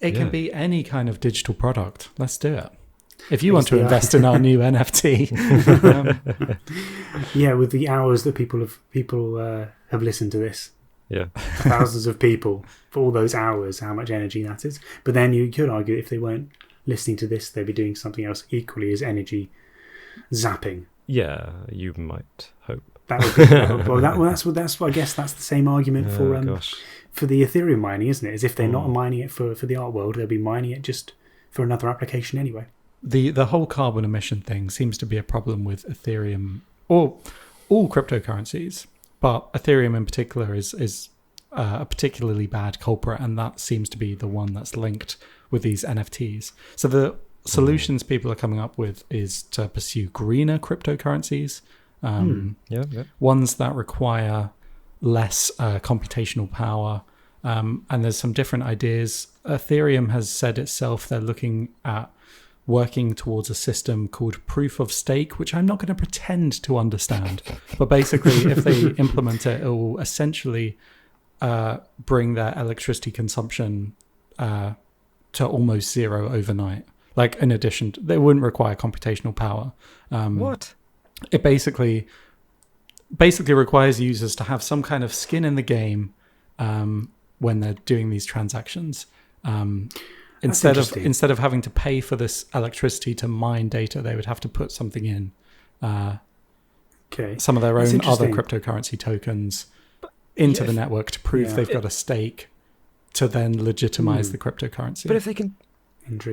It can be any kind of digital product. Let's do it. If you want to invest in our new NFT, with the hours that people have listened to this, thousands of people for all those hours, how much energy that is. But then you could argue if they weren't listening to this, they'd be doing something else equally as energy zapping. Yeah, you might hope. That would be that's I guess that's the same argument for the Ethereum mining, isn't it? As if they're not mining it for the art world, they'll be mining it just for another application anyway. The whole carbon emission thing seems to be a problem with Ethereum or all cryptocurrencies, but Ethereum in particular is a particularly bad culprit, and that seems to be the one that's linked with these NFTs. So the solutions people are coming up with is to pursue greener cryptocurrencies, ones that require less computational power, and there's some different ideas. Ethereum has said itself they're looking at working towards a system called proof of stake, which I'm not going to pretend to understand. But basically, if they implement it, it will essentially bring their electricity consumption to almost zero overnight. Like, in addition, they wouldn't require computational power. What? It basically requires users to have some kind of skin in the game when they're doing these transactions. Instead of having to pay for this electricity to mine data, they would have to put something in, some of their own other cryptocurrency tokens into the network to prove they've got a stake to then legitimize the cryptocurrency. But if they can,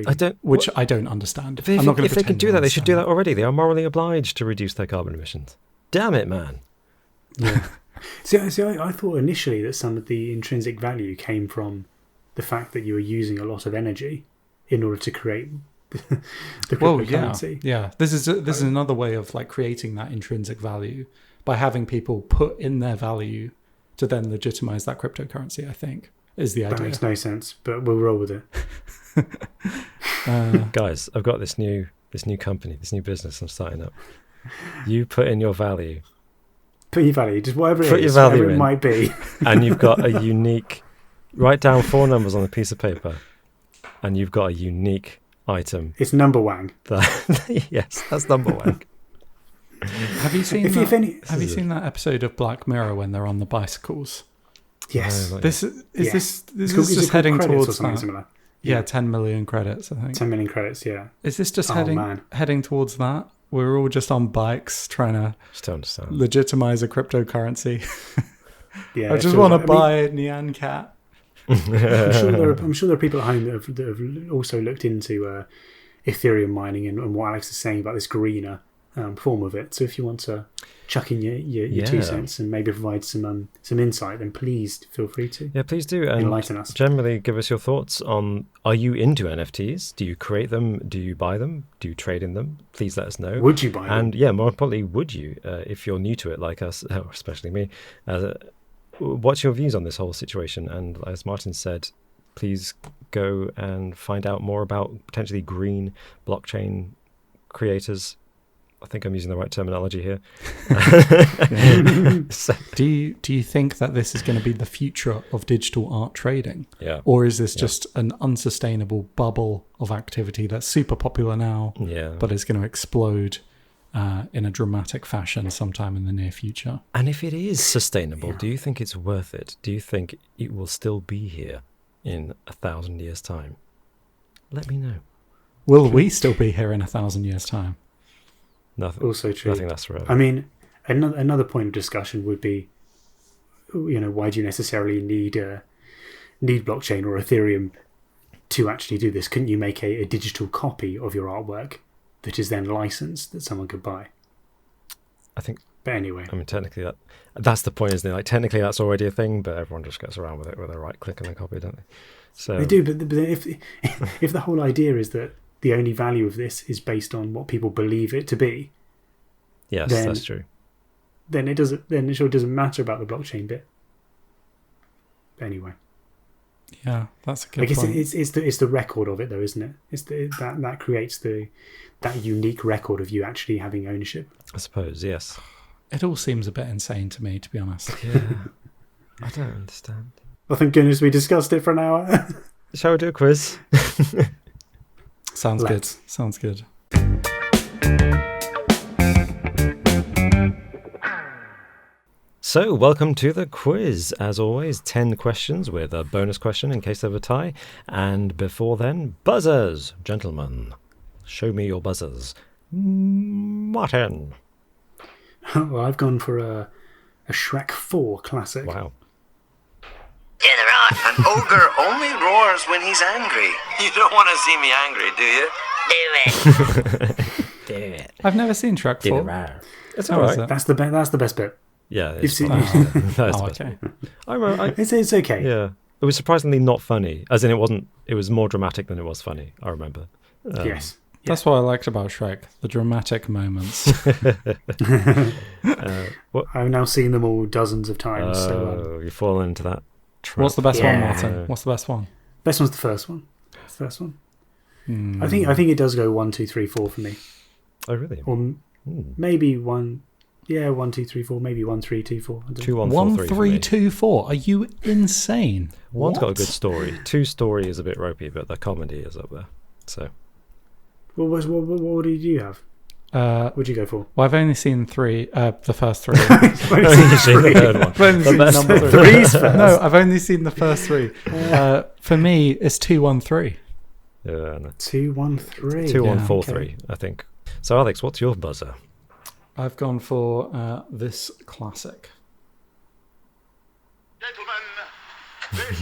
I don't understand. If they can do that, they should do that already. They are morally obliged to reduce their carbon emissions. Damn it, man. Yeah. See, I thought initially that some of the intrinsic value came from the fact that you were using a lot of energy in order to create the cryptocurrency. Yeah. This is another way of like creating that intrinsic value by having people put in their value to then legitimize that cryptocurrency, I think, is the idea. That makes no sense, but we'll roll with it. Guys, I've got this new company, this new business I'm starting up. You put in your value. Put your value, just whatever it might be. And you've got a unique... Write down 4 numbers on a piece of paper, and you've got a unique item. It's number one. Yes, that's number one. Have you seen If any, Have you seen that episode of Black Mirror when they're on the bicycles? yes. No, not This is Yeah. this It's is called- is it just called heading credits or towards something that. similar. Yeah, 10 million credits, I think. 10 million credits, yeah. Is this just Oh, man. heading towards that? We're all just on bikes trying to Just don't understand. legitimize a cryptocurrency. Yeah, I it just feels want to like- I mean, buy a Nyan cat. I'm sure there are people at home that have also looked into Ethereum mining and what Alex is saying about this greener form of it. So if you want to chuck in your 2 cents and maybe provide some insight, then please feel free to. Yeah, please do. And enlighten us. generally give us your thoughts on, are you into NFTs? Do you create them? Do you buy them? Do you trade in them? Please let us know. Would you buy them? And yeah, more importantly, would you, if you're new to it like us, especially me, what's your views on this whole situation? And as Martin said, please go and find out more about potentially green blockchain creators. I think I'm using the right terminology here. So, Do you think that this is going to be the future of digital art trading? yeah. Or is this just an unsustainable bubble of activity that's super popular now, Yeah. but is going to explode in a dramatic fashion sometime in the near future? And if it is sustainable, do you think it's worth it? Do you think it will still be here in 1,000 years' time? Let me know. Will we still be here in 1,000 years' time? Nothing. Also true. Nothing lasts forever. I mean, another point of discussion would be, why do you necessarily need blockchain or Ethereum to actually do this? Couldn't you make a digital copy of your artwork that is then licensed that someone could buy? I think. But anyway, I mean, technically, that's the point, isn't it? Like, technically, that's already a thing, but everyone just gets around with it with a right click and a copy, don't they? So they do. But if the whole idea is that the only value of this is based on what people believe it to be, yes, then- that's true. then it doesn't. Then it sure doesn't matter about the blockchain bit. But anyway. Yeah, that's a I good guess point. it's the record of it, though, isn't it? It's that creates that unique record of you actually having ownership. I suppose, yes. It all seems a bit insane to me, to be honest. Yeah. I don't understand. Well, thank goodness we discussed it for an hour. Shall we do a quiz? Sounds Let's. good. Sounds good. So, welcome to the quiz. As always, 10 questions with a bonus question in case of a tie. And before then, buzzers. Gentlemen, show me your buzzers. Martin. Well, I've gone for a Shrek 4 classic. Wow. An ogre only roars when he's angry. You don't want to see me angry, do you? Do it. I've never seen Shrek 4. It's How all is right. it? That's the best bit. Yeah, You've it's seen- fine. That's the Oh, best okay. bit. I remember, It's okay. yeah. It was surprisingly not funny. As in, it was more dramatic than it was funny, I remember. Yes. That's what I liked about Shrek, the dramatic moments. I've now seen them all dozens of times. So You've fallen into that trap. What's the best one, Yeah. Martin? What's the best one? best one's the first one. First one. Hmm. I think it does go 1, 2, 3, 4 for me, Oh, really? or maybe 1. Yeah, 1, 2, 3, 4. Maybe 1, 3, 2, 4. I don't know. 2, 1, 4, 1, 3 for 3, me. 2, 4. Are you insane? One's got a What? good story. 2 story is a bit ropey, but the comedy is up there. So What did you have? What'd you go for? Well, I've only seen 3, the first 3. you see the third one. I've only seen best number 3. Three's first. No, I've only seen the first 3. For me, it's 2, 1, 3. Yeah, no. 2, 1, 3. 2, 1, Yeah, 4, okay. 3, I think. So, Alex, what's your buzzer? I've gone for this classic. Gentlemen, this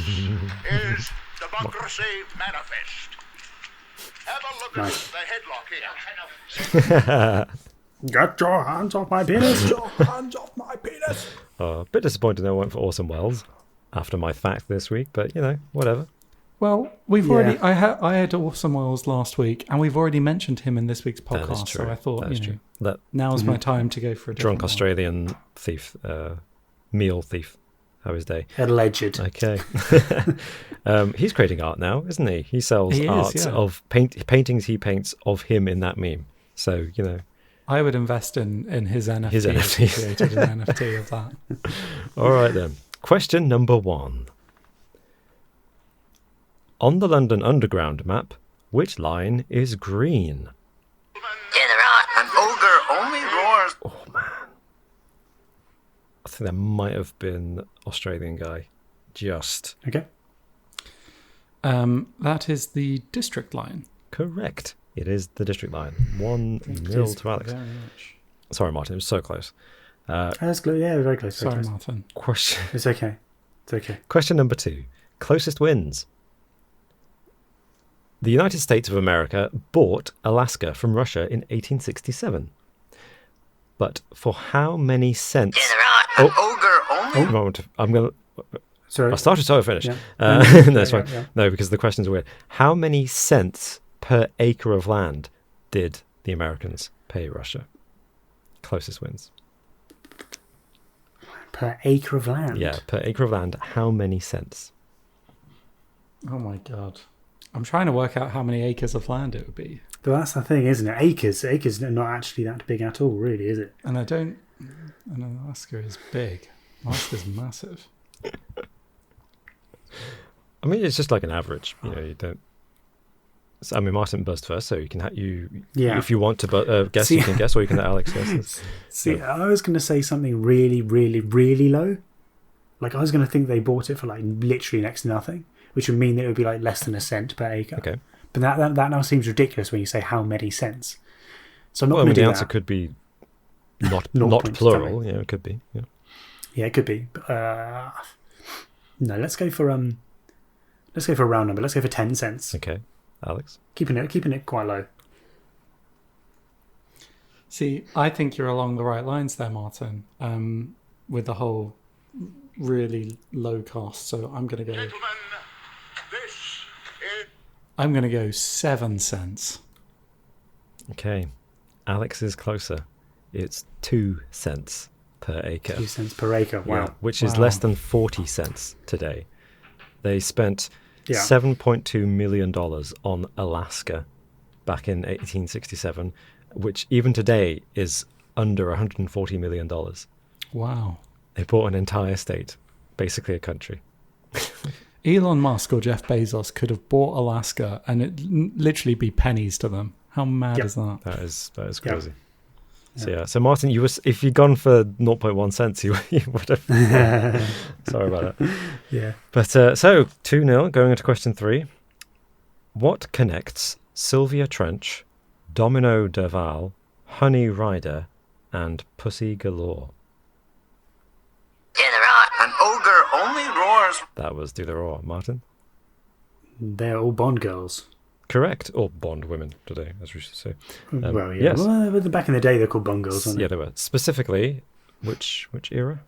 is Democracy Manifest. Have a look Nice. at the headlock here. Get your hands off my penis. Get your hands off my penis. A bit disappointed I went for Orson Welles after my fact this week, but, whatever. Well, we've Yeah. already. I had Orson Welles last week, and we've already mentioned him in this week's That is podcast. true. So I thought, That is true. That now's my time to go for a different drunk Australian thief, meal thief, how his day. Alleged. Okay. He's creating art now, isn't he? He sells He is, art yeah. of paintings he paints of him in that meme. So, I would invest in his NFT. His if he NFTs. created an NFT of that. all right then. Question number 1. On the London Underground map, Which line is green? An ogre only roars. Oh, man. I think there might have been Australian guy. Just Okay. That is the district line. correct. It is the district line. 1-0 to Alex. Very much. Sorry, Martin. It was so close. That's close. Yeah, very close. Very Sorry, close. Martin. Question. It's okay. It's okay. Question number 2. Closest wins. The United States of America bought Alaska from Russia in 1867. But for how many cents? An ogre only. Moment. I'm going to... Sorry. I started, so I finished. Yeah. No, that's Yeah, fine. yeah. No, because the questions are weird. How many cents per acre of land did the Americans pay Russia? Closest wins. Per acre of land. Yeah, per acre of land, how many cents? Oh my god. I'm trying to work out how many acres of land it would be. But that's the thing, isn't it? Acres are not actually that big at all, really, is it? And Alaska is big. Alaska's massive. I mean, it's just like an average. You know, you don't. So, I mean, Martin buzzed first, so you can Yeah. If you want to guess, See- you can guess, or you can let Alex guess. See, I was going to say something really, really, really low. Like, I was going to think they bought it for, like, literally next to nothing, which would mean that it would be, like, less than a cent per acre. Okay. But that now seems ridiculous when you say how many cents. So I'm not Well, I going mean, to the do answer that. could be not point plural. something. Yeah, it could be. Yeah. Yeah, it could be. But, no, let's go for a round number. Let's go for 10 cents. Okay, Alex. Keeping it quite low. See, I think you're along the right lines there, Martin, with the whole really low cost. So I'm going to Gentlemen, this is... I'm going to go 7 cents. Okay, Alex is closer. It's 2 cents per acre. 2 cents per acre. Wow. Yeah, which is Wow. less than 40 cents today. They spent Yeah. $7.2 million on Alaska back in 1867, which even today is under $140 million. Wow. They bought an entire state, basically a country. Elon Musk or Jeff Bezos could have bought Alaska and it literally be pennies to them. How mad Yep. is that? That is Yeah. crazy. So yeah, so Martin, if you'd gone for 0.1 cents, you would have. Sorry about that. Yeah. But so 2-0, going into question 3. What connects Sylvia Trench, Domino Derval, Honey Rider, and Pussy Galore? An ogre only roars. That was Do the Roar. Martin? They're all Bond girls. Correct. Or Bond women today, as we should say. Well, yeah. Yes. Well, but back in the day, they're called Bond girls, weren't Yeah, they? they were. Specifically, which era?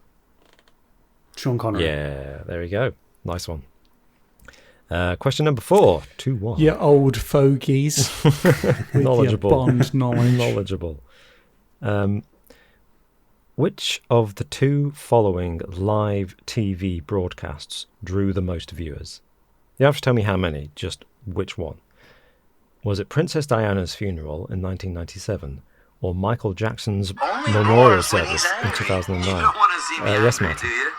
Sean Connery. Yeah, there we go. Nice one. Question number 4, 2-1. You old fogies. With Knowledgeable. Your Bond knowledge. Knowledgeable. Which of the 2 following live TV broadcasts drew the most viewers? You have to tell me how many, just which one. Was it Princess Diana's funeral in 1997 or Michael Jackson's Only memorial roars when service he's in angry. 2009? You don't want to see me yes, angry, Martin. do you?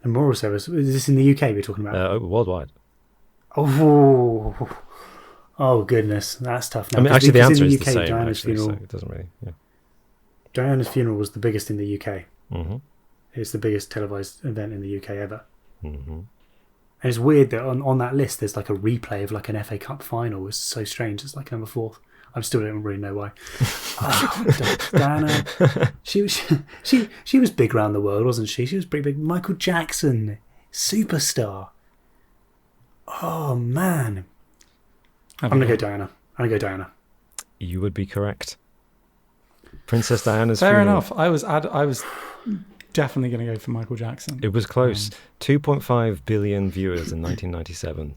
The Memorial Service. Is this in the UK we're talking about? Worldwide. Oh, goodness. That's tough. Now, I mean, because- actually, the because answer in is the same. Diana's Actually, so funeral, it doesn't really. Yeah. Diana's funeral was the biggest in the UK. Mm-hmm. It's the biggest televised event in the UK ever. Mm-hmm. And it's weird that on that list there's like a replay of like an FA Cup final. It's so strange. It's like number 4. I still don't really know why. Diana, she was big around the world, wasn't she? She was pretty big. Michael Jackson, superstar. Oh man, I'm gonna go Diana. You would be correct. Princess Diana's Fair funeral. enough. I was definitely going to go for Michael Jackson. It was close. 2.5 billion viewers in 1997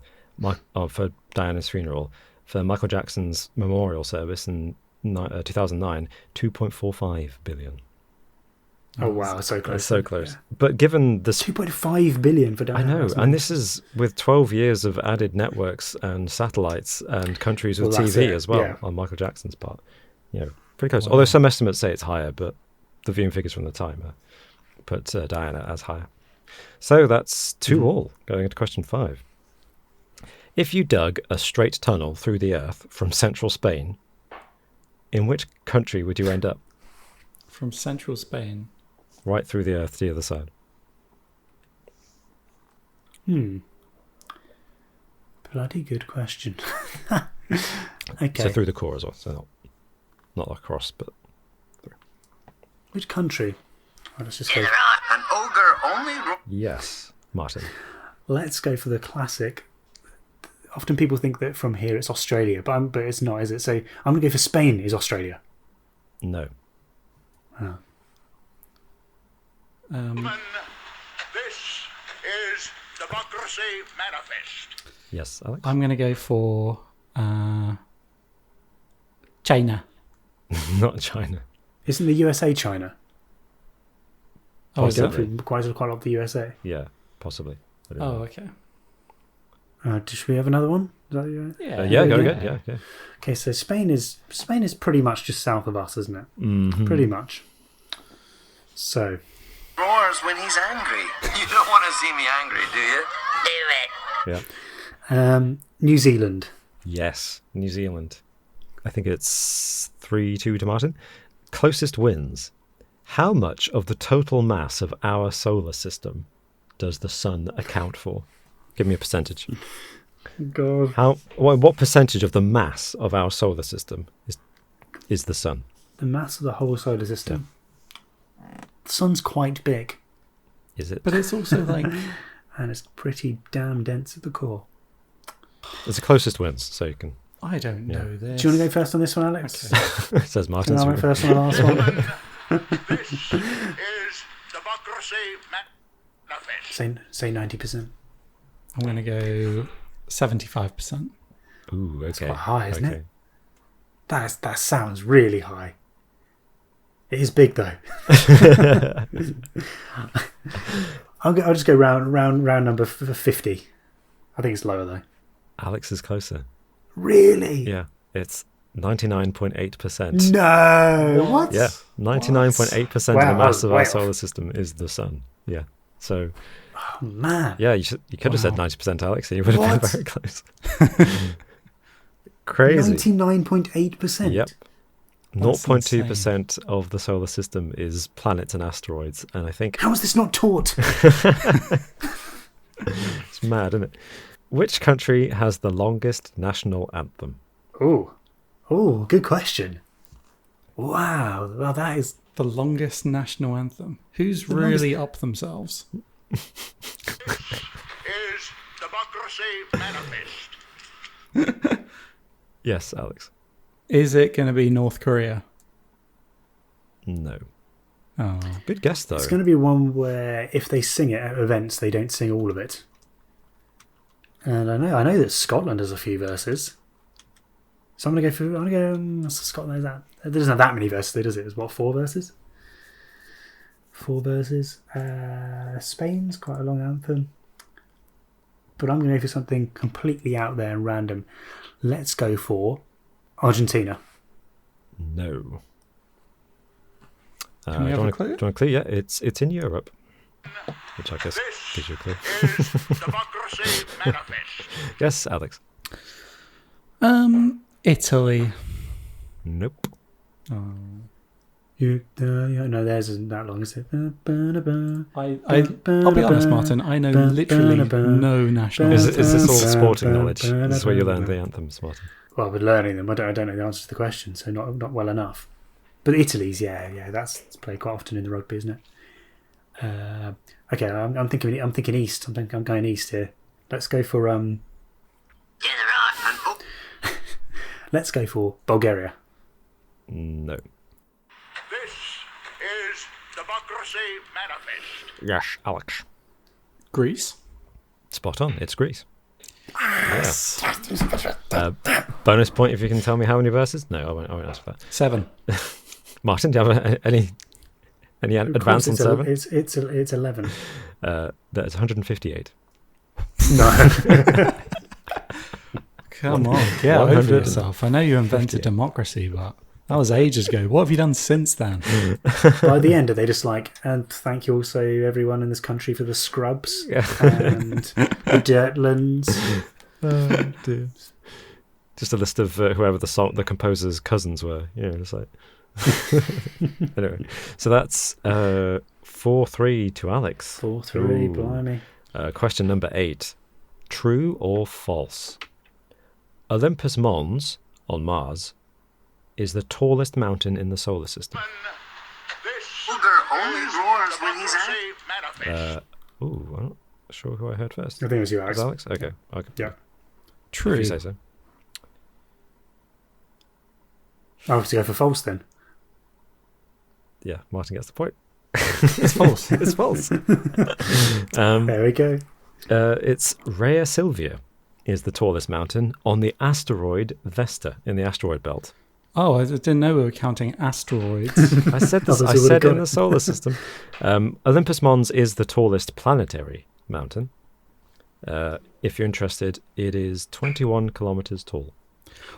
for Diana's funeral. For Michael Jackson's memorial service in 2009, 2.45 billion. Oh wow, so close. That's so close. Yeah. But given the 2.5 billion for Diana. I know, That's and nice. this is with 12 years of added networks and satellites and countries with Well, that's TV it, as well yeah. on Michael Jackson's part. You know, pretty close. Although some estimates say it's higher, but the viewing figures from the time put Diana as higher. So that's 2-2 going into question 5. If you dug a straight tunnel through the earth from central Spain, in which country would you end up? From central Spain. Right through the earth to the other side. Bloody good question. Okay. So through the core as well. So not across, but through. Which country? Let's just go. An ogre only. Yes, Martin. Let's go for the classic. Often people think that from here it's Australia, but it's not, is it? So I'm going to go for Spain is Australia. No. Oh. This is Democracy Manifest. Yes, Alex? I'm going to go for China. Not China. Isn't the USA China? Oh, is Go it? through quite a lot of the USA. Yeah, possibly. I don't Oh, know. okay. Should we have another one? Is that you? Yeah, Yeah, go again. Yeah. Okay, so Spain is pretty much just south of us, isn't it? Mm-hmm. Pretty much. So Roars when he's angry. You don't want to see me angry, do you? Do it. Yeah. New Zealand. Yes, New Zealand. I think it's 3-2 to Martin. Closest wins. How much of the total mass of our solar system does the sun account for? Give me a percentage. God. What percentage of the mass of our solar system is the sun? The mass of the whole solar system. The sun's quite big, Is it? But it's also like and it's pretty damn dense at the core. It's the closest wins, so you can. I don't know this. Do you want to go first on this one, Alex? Okay. Says Martin. And I went first on the last one. This is Democracy Manifest. Say 90%. I'm going to go 75%. Ooh, okay. Quite high, isn't it? That sounds really high. It is big though. I'll just go round number 50. I think it's lower though. Alex is closer. Really? Yeah, it's 99.8%. No. What? Yeah, 99.8% of the Wow, mass of way our off. solar system is the sun. Yeah, so Oh, man. yeah, you could have said 90%, Alex, and you would have What? been very close. Crazy. 99.8%. Yep. That's 0.2% of the solar system is planets and asteroids, and I think How is this not taught? it's mad, isn't it? Which country has the longest national anthem? Oh, good question. Wow. Well, that is. The longest national anthem. Who's The really up themselves? Is Democracy Manifest. Yes, Alex. Is it going to be North Korea? No. Oh, Good guess, though. It's going to be one where if they sing it at events, they don't sing all of it. And I know that Scotland has a few verses. So I'm going to go. Scotland. Is that? It doesn't have that many verses, though, does it? It's what, 4 verses? 4 verses. Spain's quite a long anthem. But I'm going to go for something completely out there and random. Let's go for Argentina. No. Can we have a clue? Do you want a clue? Yeah, it's in Europe, which I guess This gives you a clue. is Democracy Manifest. Yes, Alex. Italy. Nope. Oh. No, theirs isn't that long, is it? I'll be honest, Martin. I know literally no national. Is anthem. this all sporting knowledge? This is where you learn the anthems, Martin. Well, with learning them, I don't know the answer to the question, so not well enough. But Italy's, yeah, that's played quite often in the rugby, isn't it? Okay, I'm thinking east. I'm going east here. Let's go for let's go for Bulgaria. No. This is Democracy Manifest. Yes, Alex. Greece. Spot on. It's Greece. Yes. Bonus point if you can tell me how many verses. No, I won't ask for that. 7. Martin, do you have any advance on 7? It's 11. That's 158. No. Come on, get 100. over yourself. I know you invented democracy, but that was ages ago. What have you done since then? By the end, are they just like, and thank you also everyone in this country for the scrubs Yeah. and the dirtlands. Dear. Just a list of whoever the composer's cousins were. It's like. Anyway, so that's 4-3 to Alex. 4-3, blimey. Question number 8. True or false? Olympus Mons on Mars is the tallest mountain in the solar system. This Ogre only is roars the when he's angry. Democracy Manifest. I'm not sure who I heard first. I think it was you, Was Alex. Alex? Okay. Yeah. True. If you say so. I'll have to go for false then. Yeah, Martin gets the point. It's false. It's false. There we go. It's Rhea Silvia is the tallest mountain on the asteroid Vesta in the asteroid belt. Oh, I didn't know we were counting asteroids. I said this. I Others would've said got in it. the solar system. Olympus Mons is the tallest planetary mountain. If you're interested, it is 21 kilometers tall.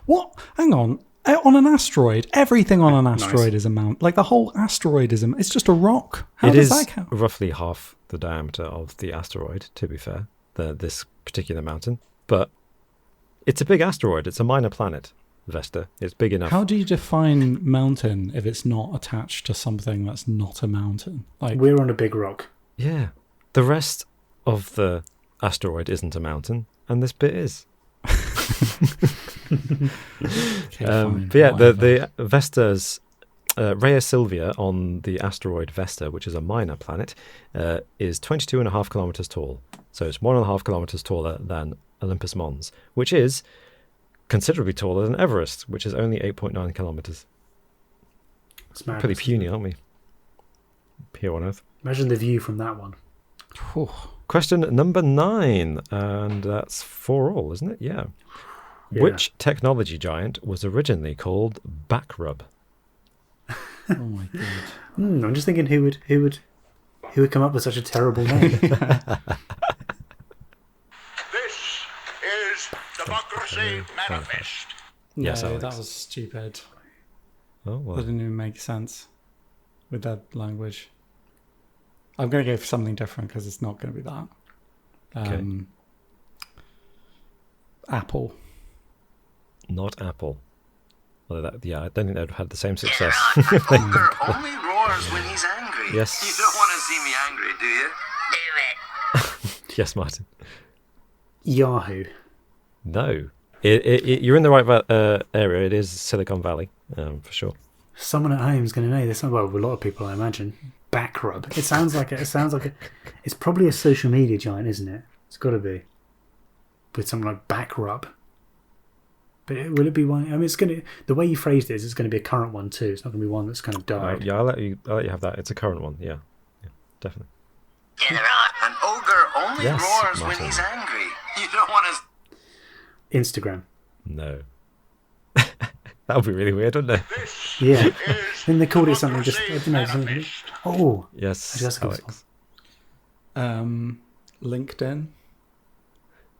What? Hang on. On an asteroid, everything on an asteroid is a mountain. Like the whole asteroid is it's just a rock. How It does is that count? roughly half the diameter of the asteroid, to be fair, this particular mountain. But it's a big asteroid. It's a minor planet, Vesta. It's big enough. How do you define mountain if it's not attached to something that's not a mountain? Like We're on a big rock. Yeah. The rest of the asteroid isn't a mountain, and this bit is. okay, fine, But yeah, whatever. the Vesta's Rhea Silvia on the asteroid Vesta, which is a minor planet, is 22.5 kilometers tall. So it's 1.5 kilometers taller than Olympus Mons, which is considerably taller than Everest, which is only 8.9 kilometers. It's mad. Pretty puny, aren't we? Here on Earth. Imagine the view from that one. Whew. Question number 9, and that's 4-all, isn't it? Yeah. Yeah. Which technology giant was originally called Backrub? Oh my god. I'm just thinking who would come up with such a terrible name. This is Democracy Manifest. Yes, no, Alex. that was stupid. Oh, That well. didn't even make sense with that language. I'm going to go for something different because it's not going to be that. Okay. Apple. Not Apple. Although I don't think they'd have had the same success. Ogre only roars when he's angry. Yes. You don't want to see me angry, do you? Do it. Yes, Martin. Yahoo. No. You're in the right area. It is Silicon Valley, for sure. Someone at home is going to know this. Well, a lot of people, I imagine. Backrub. It sounds like it's probably a social media giant, isn't it? It's got to be. With something like Backrub. But will it be one? I mean, the way you phrased it is it's going to be a current one too. It's not going to be one that's kind of died. Yeah, I'll let you have that. It's a current one. Yeah, definitely. Get it on. An ogre only Yes, roars Martin. when he's angry. You don't want to. Instagram. No. That would be really weird, wouldn't it? This Yeah. is Then they called it something just. I Democracy don't know. Something, Manifest. oh. Yes, Actually, that's a good Alex. LinkedIn.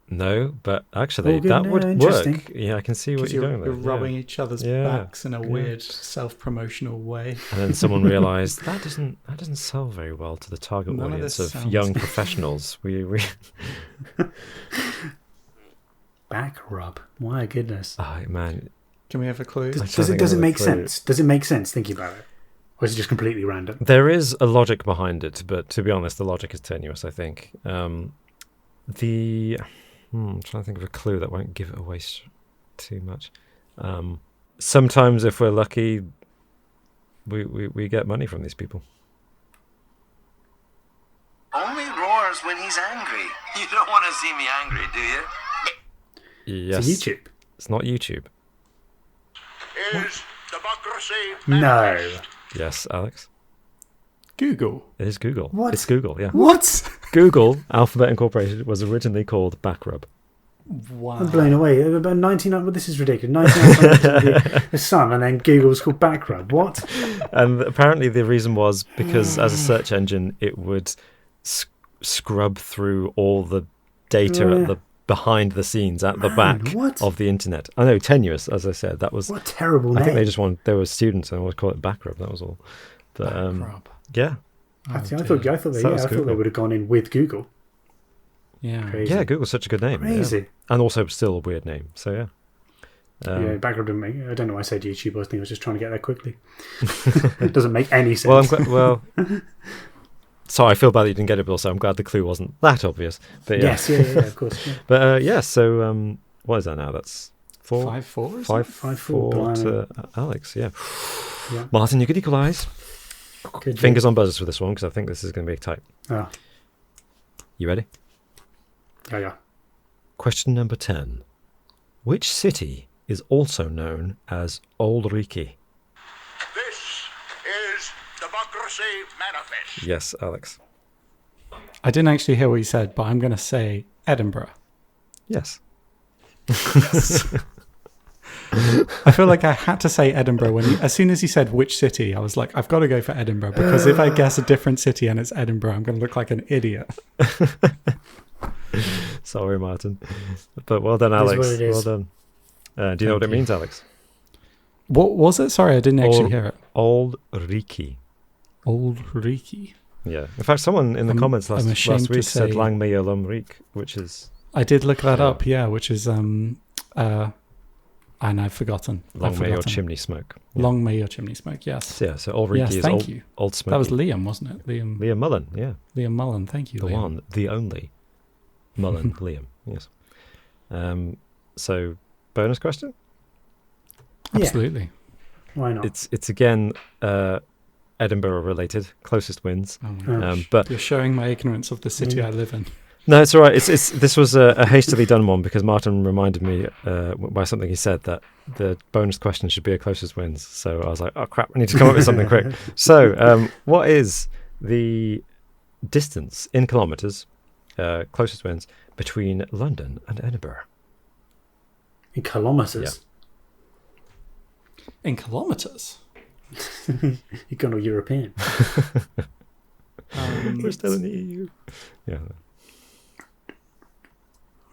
No, but actually, Oh, good, that no, would interesting. work. Yeah, I can see what Because you're going you're with. rubbing Yeah. each other's Yeah. backs in a Yeah. weird self-promotional way. And then someone realised that doesn't sell very well to the target None of audience this of sounds young good. professionals. We Backrub. My goodness. oh man, Can we have a clue? Does- Does it another make clue. sense? Does it make sense thinking about it? Or is it just completely random? there is a logic behind it, but to be honest, the logic is tenuous. I think I'm trying to think of a clue that won't give it away too much. Sometimes, if we're lucky, we get money from these people. Only roars when he's angry. You don't want to see me angry, do you? Yes, It's YouTube. It's not YouTube. Is Democracy No. Manifest. Yes, Alex. Google. It is Google. What? It's Google. Yeah. What? Google Alphabet Incorporated was originally called Backrub. Wow. I'm blown away. About 99. Well, this is ridiculous. 99% of the sun, and then Google was called Backrub. What? And apparently the reason was because as a search engine, it would scrub through all the data at the behind the scenes at the back what? of the internet. I know, tenuous, as I said. That was. What a terrible I name. think they were students and I would call it Backrub. That was all. But Backrub. yeah. I thought So that was they Google. would have gone in with Google. Yeah. Crazy. Yeah, Google's such a good name. Crazy. Yeah. And also still a weird name. So, yeah. Background didn't make. I don't know why I said YouTube. I think I was just trying to get there quickly. It doesn't make any sense. Well, I'm glad. Well, sorry, I feel bad that you didn't get it, Bill. So I'm glad the clue wasn't that obvious. But yeah. Yes, yeah, of course. Yeah. But yeah. So what is that now? That's 5-4. 5-4 to Alex. Yeah. Yeah. Martin, you could equalise. Good Fingers on buzzers for this one because I think this is going to be tight. Oh, You ready? yeah. Question number 10. Which city is also known as Old Riki? This is Democracy Manifest. Yes, Alex. I didn't actually hear what you said, but I'm going to say Edinburgh. Yes. I feel like I had to say Edinburgh as soon as he said which city, I was like, I've got to go for Edinburgh because if I guess a different city and it's Edinburgh, I'm going to look like an idiot. Sorry, Martin. But well done, Alex. what it is. Well done. Do you know what it means, Alex? What was it? Sorry, I didn't actually hear it. Old Riki. Old Riki. Yeah. In fact, someone in the comments I'm last ashamed week to said say- Lang Mea Lum Rik, which is I did look that Yeah. up, which is and I've forgotten. Long May or Chimney Smoke. Yeah. Long May or Chimney Smoke, yes. So, yeah, so Old Riki Yes, is thank old, you. old smoky. That was Liam, wasn't it? Liam Mullen, yeah. Liam Mullen, thank you, The Liam. one, the only. Mullen, Liam, yes. So, bonus question? Absolutely. Why not? It's again Edinburgh related, closest wins. Oh my gosh. But You're showing my ignorance of the city I live in. no, it's all right. This was a hastily done one because Martin reminded me by something he said that the bonus question should be a closest wins. So I was like, oh crap, I need to come up with something quick. So what is the distance in kilometres, closest wins, between London and Edinburgh? In kilometres. In kilometres? You're going all European. We're still in the EU. Yeah.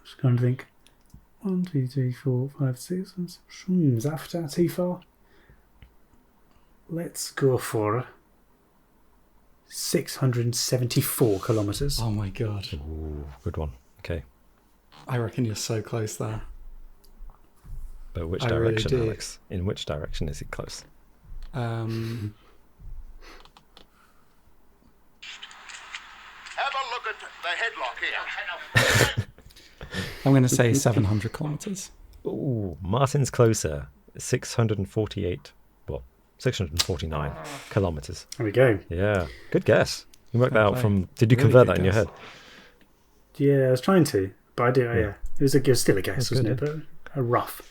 Just going to think. 1, 2, 3, 4, 5, 6. Is that too far? Let's go for 674 kilometres. Oh my god. Ooh, good one. Okay. I reckon you're so close there. But which I really direction, do. Alex? In which direction is it close? Have a look at the headlock here. I'm going to say 700 kilometres. Ooh, Martin's closer. 648. Well, 649 kilometres. There we go. Yeah. Good guess. You worked that Fair out play. from. Did you Really convert good that in your guess. head? Yeah, I was trying to, but I did. Yeah, it was still a guess, That's wasn't good, it? But a rough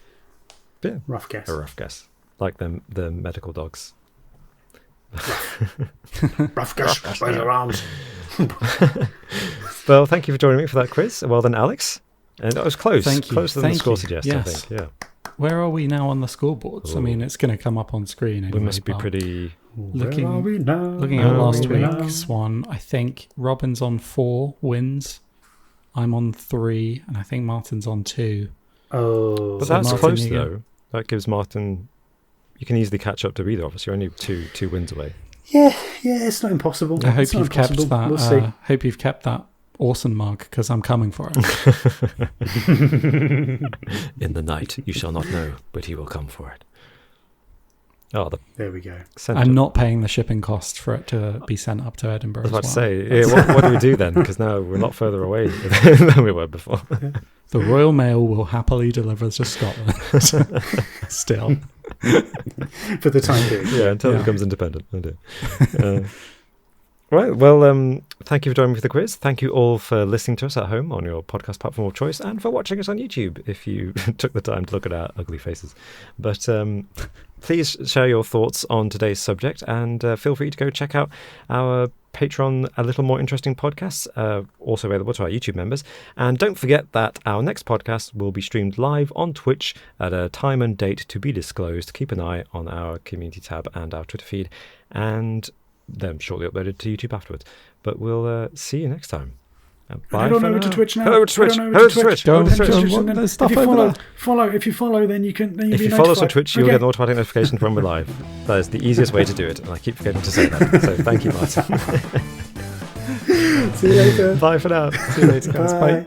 guess. A rough guess. Like the medical dogs. Rough guess. Raise your arms. Well, thank you for joining me for that quiz. Well done, Alex. And that was close. Thank you. Closer than the Thank score you. suggests, Yes. I think. Yeah. Where are we now on the scoreboards? I mean, it's going to come up on screen anyway. We must be but pretty. Where are we now? Looking at Where are last we week's one, I think Robin's on 4 wins. I'm on 3, and I think Martin's on 2. Oh, But So that's Martin, close, you go. though. That gives Martin. You can easily catch up to either of us. You're only two wins away. yeah, it's not impossible. I hope It's not you've kept impossible. that. We'll see. Hope you've kept that awesome mug because I'm coming for it. In the night, you shall not know, but he will come for it. Oh, the There we go. centre. I'm not paying the shipping cost for it to be sent up to Edinburgh. I was about to as well. say, yeah, what do we do then? Because now we're not further away than we were before. The Royal Mail will happily deliver to Scotland. Still. For the time being. Yeah, until it Yeah. becomes independent. Oh dear. Right, well, thank you for joining me for the quiz. Thank you all for listening to us at home on your podcast platform of choice and for watching us on YouTube if you took the time to look at our ugly faces. But please share your thoughts on today's subject and feel free to go check out our Patreon A Little More Interesting podcasts, also available to our YouTube members. And don't forget that our next podcast will be streamed live on Twitch at a time and date to be disclosed. Keep an eye on our community tab and our Twitter feed, and then shortly uploaded to YouTube afterwards. But we'll see you next time. Bye. Head on for over now. to Twitch now. Head over to Twitch. Head on Head over to Twitch. Go Head over to to Twitch. Twitch. And then There's stuff if you over follow, there. if you follow, then you can. Then you'll If be you follow us on notified. Twitch, you'll Okay. get an automatic notification when we're live. That is the easiest way to do it, and I keep forgetting to say that. So thank you, Martin. See you later. Bye for now. See you later, guys. Bye.